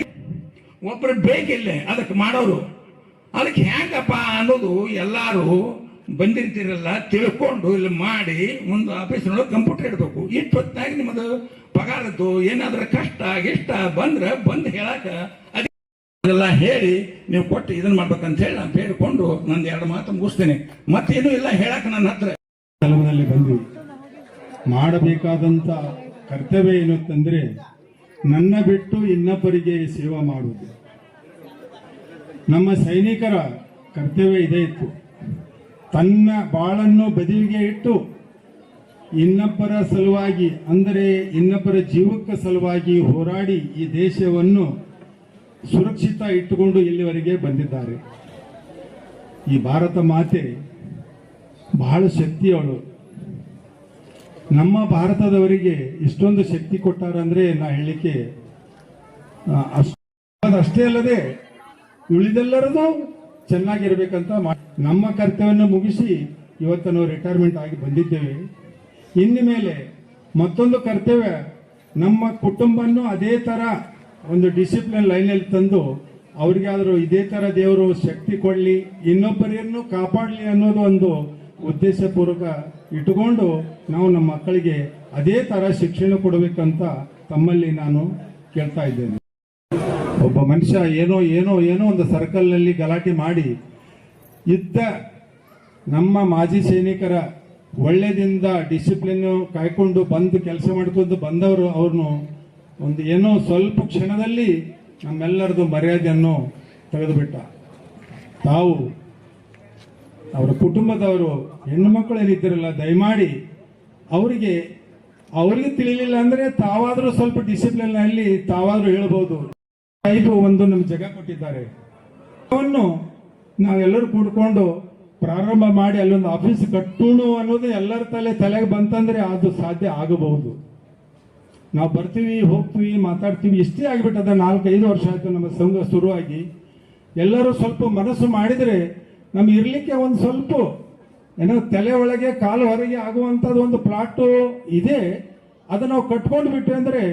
ಒಬ್ಬರು ಬೇಕಿಲ್ಲ ಅದಕ್ಕೆ ಮಾಡೋರು. ಅದಕ್ಕೆ ಹೆಂಗಪ್ಪ ಅನ್ನೋದು ಎಲ್ಲಾರು ಬಂದಿರ್ತೀರಲ್ಲ ತಿಳ್ಕೊಂಡು ಇಲ್ಲಿ ಮಾಡಿ ಒಂದು ಆಫೀಸ್ನೊಳಗೆ ಕಂಪ್ಯೂಟರ್ ಇಡಬೇಕು. ಇಷ್ಟು ಹೊತ್ತಾಗಿ ನಿಮ್ಮದು ಪಗಾರದ್ದು ಏನಾದ್ರೂ ಕಷ್ಟ ಗಿಷ್ಟ ಬಂದು ಹೇಳಕ ಅದೆಲ್ಲ ಹೇಳಿ ನೀವು ಕೊಟ್ಟು ಇದನ್ನ ಮಾಡ್ಬೇಕಂತ ಹೇಳಿ ನಾನು ಹೇಳಿಕೊಂಡು ನಂದು 2 ಮಾತು ಮುಗಿಸ್ತೇನೆ. ಮತ್ತೇನು ಇಲ್ಲ ಹೇಳಕ್ ನನ್ನ ಹತ್ರ. ಕಾಲದಲ್ಲಿ ಬಂದು ಮಾಡಬೇಕಾದಂತ ಕರ್ತವ್ಯ ಏನಂತಂದ್ರೆ, ನನ್ನ ಬಿಟ್ಟು ಇನ್ನೊಬ್ಬರಿಗೆ ಸೇವೆ ಮಾಡುವುದು. ನಮ್ಮ ಸೈನಿಕರ ಕರ್ತವ್ಯ ಇದೇ ಇತ್ತು. ತನ್ನ ಬಾಳನ್ನು ಬದಿಗೆ ಇಟ್ಟು ಇನ್ನೊಬ್ಬರ ಸಲುವಾಗಿ, ಅಂದರೆ ಇನ್ನೊಬ್ಬರ ಜೀವಕ್ಕೆ ಸಲುವಾಗಿ ಹೋರಾಡಿ ಈ ದೇಶವನ್ನು ಸುರಕ್ಷಿತ ಇಟ್ಟುಕೊಂಡು ಇಲ್ಲಿವರೆಗೆ ಬಂದಿದ್ದಾರೆ. ಈ ಭಾರತ ಮಾತೆ ಬಹಳ ಶಕ್ತಿಯವಳು. ನಮ್ಮ ಭಾರತದವರಿಗೆ ಇಷ್ಟೊಂದು ಶಕ್ತಿ ಕೊಟ್ಟಾರಂದ್ರೆ ನಾ ಹೇಳಿಕೆ ಅಷ್ಟೇ ಅಲ್ಲದೆ ಉಳಿದೆಲ್ಲರದು ಚೆನ್ನಾಗಿರ್ಬೇಕಂತ ನಮ್ಮ ಕರ್ತವ್ಯವನ್ನು ಮುಗಿಸಿ ಇವತ್ತು ನಾವು ರಿಟೈರ್ಮೆಂಟ್ ಆಗಿ ಬಂದಿದ್ದೇವೆ. ಇನ್ನು ಮೇಲೆ ಮತ್ತೊಂದು ಕರ್ತವ್ಯ, ನಮ್ಮ ಕುಟುಂಬವನ್ನು ಅದೇ ತರ ಒಂದು ಡಿಸಿಪ್ಲಿನ್ ಲೈನಲ್ಲಿ ತಂದು ಅವ್ರಿಗಾದ್ರೂ ಇದೇ ತರ ದೇವರು ಶಕ್ತಿ ಕೊಡ್ಲಿ, ಇನ್ನೊಬ್ಬರನ್ನು ಕಾಪಾಡಲಿ ಅನ್ನೋದು ಒಂದು ಉದ್ದೇಶಪೂರ್ವಕ ಇಟ್ಟುಕೊಂಡು ನಾವು ನಮ್ಮ ಮಕ್ಕಳಿಗೆ ಅದೇ ತರ ಶಿಕ್ಷಣ ಕೊಡಬೇಕಂತ ತಮ್ಮಲ್ಲಿ ನಾನು ಕೇಳ್ತಾ ಇದ್ದೇನೆ. ಒಬ್ಬ ಮನುಷ್ಯ ಏನೋ ಏನೋ ಏನೋ ಒಂದು ಸರ್ಕಲ್ನಲ್ಲಿ ಗಲಾಟೆ ಮಾಡಿ ಇದ್ದ ನಮ್ಮ ಮಾಜಿ ಸೈನಿಕರ ಒಳ್ಳೆದಿಂದ ಡಿಸಿಪ್ಲಿನ್ ಕಾಯ್ಕೊಂಡು ಬಂದು ಕೆಲಸ ಮಾಡ್ಕೊಂಡು ಬಂದವರು ಅವ್ರನ್ನು ಒಂದು ಏನೋ ಸ್ವಲ್ಪ ಕ್ಷಣದಲ್ಲಿ ನಮ್ಮೆಲ್ಲರದು ಮರ್ಯಾದೆಯನ್ನು ತೆಗೆದುಬಿಟ್ಟ. ತಾವು ಅವರ ಕುಟುಂಬದವರು ಹೆಣ್ಣು ಮಕ್ಕಳು ಏನಿದ್ದಾರಲ್ಲ, ದಯಮಾಡಿ ಅವರಿಗೆ ತಿಳಿಲಿಲ್ಲ ಅಂದ್ರೆ ತಾವಾದ್ರೂ ಸ್ವಲ್ಪ ಡಿಸಿಪ್ಲಿನ್ ನಲ್ಲಿ ತಾವಾದ್ರೂ ಹೇಳ್ಬೋದು. ಒಂದು ನಮ್ಮ ಜಾಗ ಕೊಟ್ಟಿದ್ದಾರೆ, ಅವನ್ನು ನಾವೆಲ್ಲರೂ ಕೂಡ್ಕೊಂಡು ಪ್ರಾರಂಭ ಮಾಡಿ ಅಲ್ಲೊಂದು ಆಫೀಸ್ ಕಟ್ಟೋಣ ಅನ್ನೋದು ಎಲ್ಲರ ತಲೆಗೆ ಬಂತಂದ್ರೆ ಅದು ಸಾಧ್ಯ ಆಗಬಹುದು. ನಾವು ಬರ್ತೀವಿ, ಹೋಗ್ತೀವಿ, ಮಾತಾಡ್ತೀವಿ, ಇಷ್ಟೇ ಆಗಿಬಿಟ್ಟದ. 4-5 ವರ್ಷ ಆಯ್ತು ನಮ್ಮ ಸಂಘ ಶುರುವಾಗಿ. ಎಲ್ಲರೂ ಸ್ವಲ್ಪ ಮನಸ್ಸು ಮಾಡಿದ್ರೆ ನಮ್ಗೆ ಇರ್ಲಿಕ್ಕೆ ಒಂದು ಸ್ವಲ್ಪ ಏನೋ ತಲೆ ಒಳಗೆ ಕಾಲು ಹೊರಗೆ ಆಗುವಂಥದ್ದು ಒಂದು ಪ್ಲಾಟು ಇದೆ. ಅದನ್ನ ನಾವು ಕಟ್ಕೊಂಡು ಬಿಟ್ವಿ ಅಂದ್ರೆ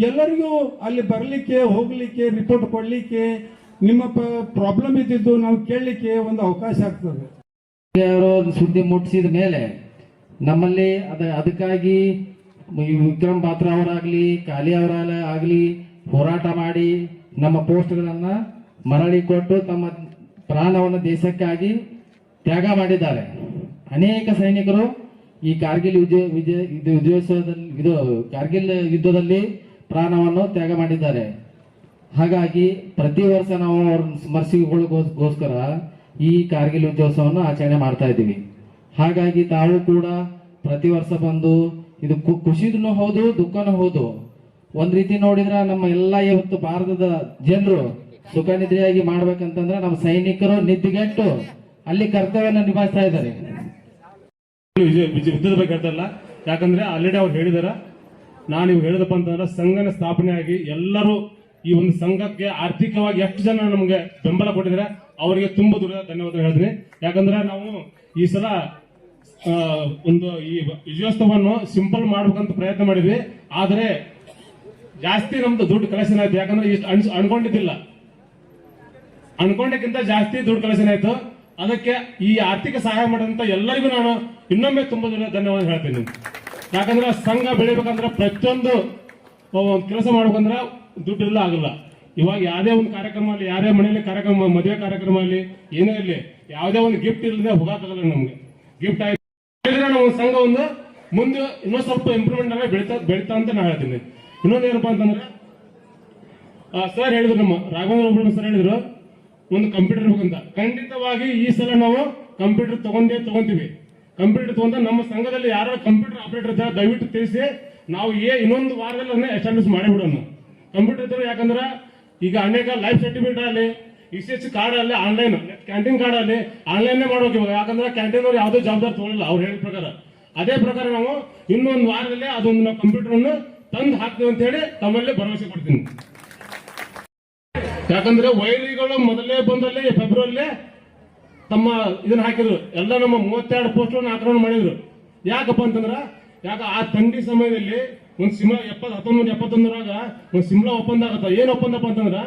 ಎಲ್ಲರಿಗೂ ಅಲ್ಲಿ ಬರಲಿಕ್ಕೆ ಹೋಗ್ಲಿಕ್ಕೆ ರಿಪೋರ್ಟ್ ಕೊಡ್ಲಿಕ್ಕೆ ನಿಮ್ಮ ಪ್ರಾಬ್ಲಮ್ ಇದ್ದಿದ್ದು ನಾವು ಕೇಳಲಿಕ್ಕೆ ಒಂದು ಅವಕಾಶ ಆಗ್ತದೆ. ಅವರು ಸುದ್ದಿ ಮುಟ್ಟಿಸಿದ ಮೇಲೆ ನಮ್ಮಲ್ಲಿ ಅದಕ್ಕಾಗಿ ಈ ವಿಕ್ರಮ್ ಬಾತ್ರಾ ಅವರಾಗ್ಲಿ ಕಾಲಿ ಅವರಾಗಲಿ ಹೋರಾಟ ಮಾಡಿ ನಮ್ಮ ಪೋಸ್ಟ್ಗಳನ್ನ ಮರಳಿ ಕೊಟ್ಟು ತಮ್ಮ ಪ್ರಾಣವನ್ನು ದೇಶಕ್ಕಾಗಿ ತ್ಯಾಗ ಮಾಡಿದ್ದಾರೆ. ಅನೇಕ ಸೈನಿಕರು ಈ ಕಾರ್ಗಿಲ್ ಕಾರ್ಗಿಲ್ ಯುದ್ಧದಲ್ಲಿ ಪ್ರಾಣವನ್ನು ತ್ಯಾಗ ಮಾಡಿದ್ದಾರೆ. ಹಾಗಾಗಿ ಪ್ರತಿ ವರ್ಷ ನಾವು ಅವ್ರನ್ನ ಸ್ಮರಿಸಿಕೊಳ್ಳೋಗೋಸ್ಕರ ಈ ಕಾರ್ಗಿಲ್ ವಿಜಯೋತ್ಸವವನ್ನು ಆಚರಣೆ ಮಾಡ್ತಾ ಇದ್ದೀವಿ. ಹಾಗಾಗಿ ತಾವು ಕೂಡ ಪ್ರತಿ ವರ್ಷ ಬಂದು ಇದು ಖುಷಿನೂ ಹೌದು, ದುಃಖನೂ ಹೌದು. ಒಂದ್ ರೀತಿ ನೋಡಿದ್ರೆ ನಮ್ಮ ಎಲ್ಲ ಇವತ್ತು ಭಾರತದ ಜನರು ಸುಖ ನಿದ್ರೆಯಾಗಿ ಮಾಡ್ಬೇಕಂತಂದ್ರೆ ನಮ್ಮ ಸೈನಿಕರು ನಿದ್ದಿಗೆಟ್ಟು ಅಲ್ಲಿ ಕರ್ತವ್ಯವನ್ನು ನಿಭಾಯಿಸ್ತಾ ಇದ್ದಾರೆ. ಯುದ್ಧದ ಬಗ್ಗೆ ಹೇಳ್ತಾರಲ್ಲ, ಯಾಕಂದ್ರೆ ಆಲ್ರೆಡಿ ಅವ್ರು ಹೇಳಿದಾರ. ನಾನು ಇವ್ ಹೇಳಿದಪ್ಪ ಅಂತಂದ್ರೆ ಸಂಘನ ಸ್ಥಾಪನೆ ಆಗಿ ಎಲ್ಲರೂ ಈ ಒಂದು ಸಂಘಕ್ಕೆ ಆರ್ಥಿಕವಾಗಿ ಎಷ್ಟು ಜನ ನಮಗೆ ಬೆಂಬಲ ಕೊಟ್ಟಿದ್ದಾರೆ ಅವರಿಗೆ ತುಂಬಾ ಧನ್ಯವಾದ ಹೇಳ್ತೀನಿ. ಯಾಕಂದ್ರೆ ನಾವು ಈ ಸಲ ಒಂದು ಈ ವಿಜಯೋತ್ಸವವನ್ನು ಸಿಂಪಲ್ ಮಾಡ್ಬೇಕಂತ ಪ್ರಯತ್ನ ಮಾಡಿದ್ವಿ. ಆದರೆ ಜಾಸ್ತಿ ನಮ್ದು ದುಡ್ಡು ಕಲೆಕ್ಷನ್ ಆಯ್ತು. ಯಾಕಂದ್ರೆ ಇಷ್ಟು ಅನ್ಕೊಂಡಿದ್ದಿಲ್ಲ, ಅನ್ಕೊಂಡಕ್ಕಿಂತ ಜಾಸ್ತಿ ದುಡ್ಡು ಕಲೆಕ್ಷನ್ ಆಯ್ತು. ಅದಕ್ಕೆ ಈ ಆರ್ಥಿಕ ಸಹಾಯ ಮಾಡಿದಂತ ಎಲ್ಲರಿಗೂ ನಾನು ಇನ್ನೊಮ್ಮೆ ತುಂಬಾ ಧನ್ಯವಾದ ಹೇಳ್ತೀನಿ. ಯಾಕಂದ್ರೆ ಸಂಘ ಬೆಳಿಬೇಕಂದ್ರೆ ಪ್ರತಿಯೊಂದು ಕೆಲಸ ಮಾಡ್ಬೇಕಂದ್ರೆ ದುಡ್ಡು ಇಲ್ಲ ಆಗಲ್ಲ. ಇವಾಗ ಯಾವುದೇ ಒಂದು ಕಾರ್ಯಕ್ರಮ ಅಲ್ಲಿ, ಯಾರೇ ಮನೆಯಲ್ಲಿ ಕಾರ್ಯಕ್ರಮ, ಮದುವೆ ಕಾರ್ಯಕ್ರಮ ಅಲ್ಲಿ, ಏನೇ ಇರಲಿ, ಯಾವುದೇ ಒಂದು ಗಿಫ್ಟ್ ಇಲ್ಲದೆ ಹೋಗಕ್ಕಾಗಲ್ಲ. ನಮ್ಗೆ ಗಿಫ್ಟ್ ಆಯ್ತು ನಾವು ಸಂಘ ಒಂದು ಮುಂದೆ ಇನ್ನೊಂದು ಸ್ವಲ್ಪ ಇಂಪ್ರೂವ್ಮೆಂಟ್ ಆಗಿ ಬೆಳಿತಾ ಅಂತ ನಾನು ಹೇಳ್ತೀನಿ. ಇನ್ನೊಂದು ಏನಪ್ಪಾ ಅಂತಂದ್ರೆ ಸರ್ ಹೇಳಿದ್ರು, ನಮ್ಮ ರಾಘವೇಂದ್ರ ಸರ್ ಹೇಳಿದ್ರು ಒಂದು ಕಂಪ್ಯೂಟರ್ ಬೇಕಂತ. ಖಂಡಿತವಾಗಿ ಈ ಸಲ ನಾವು ಕಂಪ್ಯೂಟರ್ ತಗೊಂತೀವಿ. ಕಂಪ್ಯೂಟರ್ ತಗೊಂಡ ನಮ್ಮ ಸಂಘದಲ್ಲಿ ಯಾರು ಕಂಪ್ಯೂಟರ್ ಆಪರೇಟರ್ ಇದ್ದಾರೆ ದಯವಿಟ್ಟು ತಿಳಿಸಿ, ನಾವು ಇನ್ನೊಂದು ವಾರದಲ್ಲಿ ಎಸ್ಟಾಬ್ಲಿಷ್ ಮಾಡಿಬಿಡೋಣ ಕಂಪ್ಯೂಟರ್ ಇದ್ದಾರೆ. ಯಾಕಂದ್ರೆ ಈಗ ಅನೇಕ ಲೈಫ್ ಸರ್ಟಿಫಿಕೇಟ್ ಆಗಲಿ, ECH ಕಾರ್ಡ್ ಅಲ್ಲಿ, ಆನ್ಲೈನ್ ಕ್ಯಾಂಟೀನ್ ಕಾರ್ಡ್ ಅಲ್ಲಿ ಆನ್ಲೈನ್ ಮಾಡ್ಬೇಕು ಇವಾಗ. ಯಾಕಂದ್ರೆ ಕ್ಯಾಂಟೀನ್ ಅವ್ರು ಯಾವುದೇ ಜವಾಬ್ದಾರಿ ತಗೊಳ್ಳಿಲ್ಲ ಅವ್ರು ಹೇಳಿದ ಪ್ರಕಾರ. ಅದೇ ಪ್ರಕಾರ ನಾವು ಇನ್ನೊಂದು ವಾರದಲ್ಲಿ ಅದೊಂದು ನಾವು ಕಂಪ್ಯೂಟರ್ ಅನ್ನು ತಂದು ಹಾಕ್ತೀವಿ ಅಂತ ಹೇಳಿ ತಮ್ಮಲ್ಲಿ ಭರವಸೆ ಕೊಡ್ತೀನಿ. ಯಾಕಂದ್ರೆ ವೈರಿಗಳು ಮೊದಲೇ ಬಂದಲ್ಲಿ ಫೆಬ್ರವರಿಲೇ ತಮ್ಮ ಇದನ್ನ ಹಾಕಿದ್ರು. ಎಲ್ಲ ನಮ್ಮ 32 ಪೋಸ್ಟ್ ಆಕ್ರಮಣ ಮಾಡಿದ್ರು. ಯಾಕಪ್ಪ ಅಂತಂದ್ರ ಆ ಥಂಡಿ ಸಮಯದಲ್ಲಿ ಒಂದು 1971 ಒಂದು ಸಿಮ್ಲಾ ಒಪ್ಪಂದ ಆಗತ್ತ. ಏನ್ ಒಪ್ಪಂದಪ್ಪ ಅಂತಂದ್ರ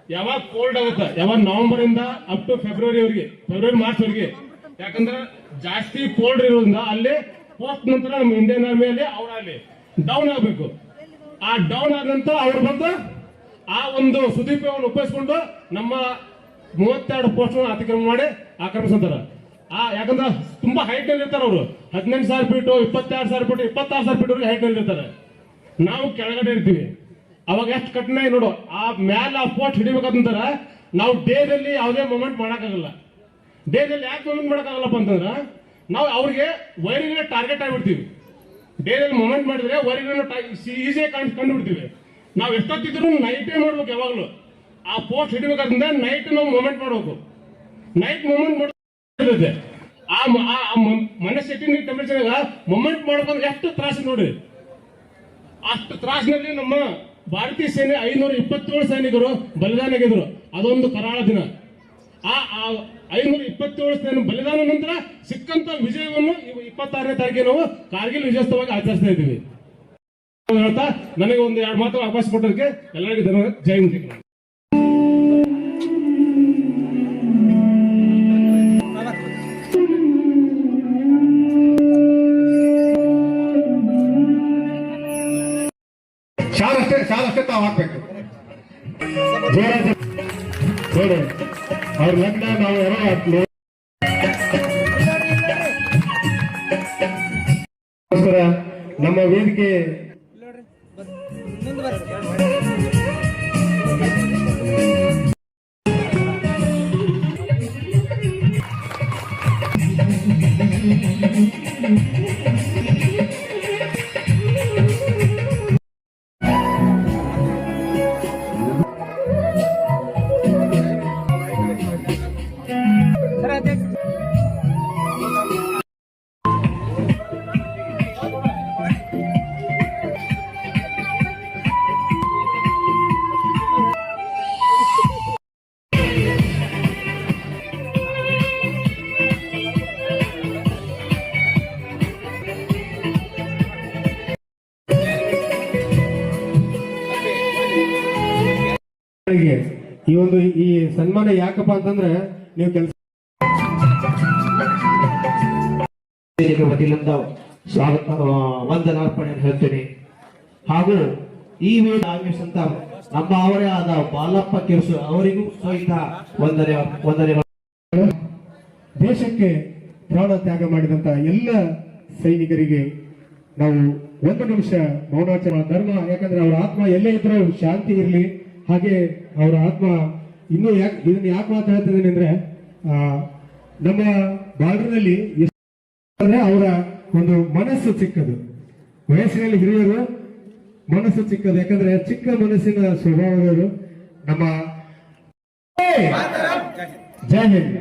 ಯಾವಾಗ ಕೋಲ್ಡ್ ಆಗುತ್ತೆ, ಯಾವಾಗ ನವೆಂಬರ್ ಇಂದ ಅಪ್ ಟು ಫೆಬ್ರವರಿ ಮಾರ್ಚ್ ವರೆಗೆ. ಯಾಕಂದ್ರೆ ಜಾಸ್ತಿ ಕೋಲ್ಡ್ ಇರೋದ್ರಿಂದ ಅಲ್ಲಿ ಪೋಸ್ಟ್ ನಂತರ ನಮ್ಮ ಇಂಡಿಯನ್ ಆರ್ಮಿಯಲ್ಲಿ ಅವರಲ್ಲಿ ಡೌನ್ ಆಗಬೇಕು. ಆ ಡೌನ್ ಆದ ನಂತರ ಅವ್ರು ಬಂದು ಆ ಒಂದು ಸುದೀಪವನ್ನು ಉಪಯೋಗಿಸ್ಕೊಂಡು ನಮ್ಮ 32 ಪೋಸ್ಟ್ ಅತಿಕ್ರಮಣ ಮಾಡಿ ಆಕ್ರಮಿಸ್ತಾರೆ. ಯಾಕಂದ್ರೆ ತುಂಬಾ ಹೈಟ್ ನಲ್ಲಿ ಇರ್ತಾರೆ ಅವರು. 18,000 ಫೀಟ್, 22,000 ಫೀಟ್, 26,000 ಫೀಟ್ ವರೆಗೆ ಹೈಟ್ ನಲ್ಲಿ ಇರ್ತಾರೆ. ನಾವು ಕೆಳಗಡೆ ಇರ್ತೀವಿ. ಅವಾಗ ಎಷ್ಟು ಕಠಿಣ ನೋಡು. ಆ ಮ್ಯಾಲ ಆ ಪೋಸ್ಟ್ ಹಿಡಿಬೇಕಂತಾರ ನಾವು ಡೇದಲ್ಲಿ ಯಾವುದೇ ಮೂಮೆಂಟ್ ಮಾಡಕ್ಕಾಗಲ್ಲ. ಡೇದಲ್ಲಿ ಯಾಕೆ ಮೂಮೆಂಟ್ ಮಾಡಕ್ಕಾಗಲ್ಲಪ್ಪ ಅಂತಂದ್ರ ನಾವು ಅವ್ರಿಗೆ ವೈರಿಗಳನ್ನ ಟಾರ್ಗೆಟ್ ಆಗಿಬಿಡ್ತೀವಿ. ಡೇದಲ್ಲಿ ಮೂಮೆಂಟ್ ಮಾಡಿದ್ರೆ ವೈರಿಗಳನ್ನ ಈಸಿಯಾಗಿ ಕಂಡುಬಿಡ್ತೀವಿ. ನಾವು ಎಷ್ಟೊತ್ತಿದ್ರು ನೈಟೇ ಮಾಡ್ಬೇಕು. ಯಾವಾಗಲೂ ಆ ಪೋಸ್ಟ್ ಹಿಡಿಬೇಕಾದ್ರಿಂದ ನೈಟ್ ನಾವು ಮೂಮೆಂಟ್ ಮಾಡಬೇಕು. ನೈಟ್ ಮೂಮೆಂಟ್ ಮಾಡಿದೆ ಆ ಮನೆ ಸೆಟ್ಟಿಂಗ್ ಟೆಂಪರೇಚರ್ ಮೂಮೆಂಟ್ ಮಾಡ್ಬೇಕಂದ್ರೆ ಎಷ್ಟು ತ್ರಾಸ ನೋಡಿ. ಅಷ್ಟು ತ್ರಾಸಿನಲ್ಲಿ ನಮ್ಮ ಭಾರತೀಯ ಸೇನೆ 527 ಸೈನಿಕರು ಬಲಿದಾನಾಗಿದ್ರು. ಅದೊಂದು ಕರಾಳ ದಿನ. ಆ 527 ಸೈನಿಕ ಬಲಿದಾನ ನಂತರ ಸಿಕ್ಕಂತ ವಿಜಯವನ್ನು 26ನೇ ತಾರೀಕಿಗೆ ನಾವು ಕಾರ್ಗಿಲ್ ವಿಜಯೋತ್ಸವವಾಗಿ ಆಚರಿಸ್ತಾ ಇದ್ದೀವಿ. ಹೇಳ್ತಾ ನನಗೆ ಒಂದು 2 ಮಾತು ಅವಕಾಶ ಕೊಟ್ಟದಕ್ಕೆ ಎಲ್ಲರಿಗೂ ಧನ್ಯವಾದ. ಜೈ ಹಿಂದ್. ಶಾಲಷ್ಟೇ ತಾವು ಹಾಕ್ಬೇಕು. ಅವ್ರ ಲಗ್ನ ನಾವು ಯಾರೋ ನಮ್ಮ ವೇದಿಕೆ ಸೈನಿಕರಿಗೆ ಈ ಸನ್ಮಾನ ಯಾಕಪ್ಪ ಅಂತಂದ್ರೆ ನೀವು ಕೆಲಸ ವತಿಯಿಂದ ಸ್ವಾಗತ ವಂದನಾರ್ಪಣೆ ಹೇಳ್ತೇನೆ. ಹಾಗೂ ಈ ವೇಳೆ ಆಗಮಿಸಿದಂತ ನಮ್ಮ ಅವರೇ ಆದ ಬಾಲಪ್ಪ ಕಿರ್ಸು ಅವರಿಗೂ ಸಹಿತ ವಂದನೆಗಳು. ದೇಶಕ್ಕೆ ಪ್ರಾಣ ತ್ಯಾಗ ಮಾಡಿದಂತ ಎಲ್ಲ ಸೈನಿಕರಿಗೆ ನಾವು 1 ನಿಮಿಷ ಮೌನಾಚರಣೆ ಧರ್ಮ, ಯಾಕಂದ್ರೆ ಅವರ ಆತ್ಮ ಎಲ್ಲೇ ಇದ್ರೂ ಶಾಂತಿ ಇರಲಿ. ಹಾಗೆ ಅವರ ಆತ್ಮ ಇನ್ನೂ ಇದನ್ನ ಯಾಕೆ ಮಾತಾಡ್ತಿದ್ದೀನಿ ಅಂದ್ರೆ ನಮ್ಮ ಬಾರ್ಡರ್ನಲ್ಲಿ ಅಂದ್ರೆ ಅವರ ಒಂದು ಮನಸ್ಸು ಚಿಕ್ಕದು, ವಯಸ್ಸಿನಲ್ಲಿ ಹಿರಿಯರು, ಮನಸ್ಸು ಚಿಕ್ಕದು. ಯಾಕಂದ್ರೆ ಚಿಕ್ಕ ಮನಸ್ಸಿನ ಸ್ವಭಾವದವರು ನಮ್ಮ ಜೈ ಹಿಂದ್.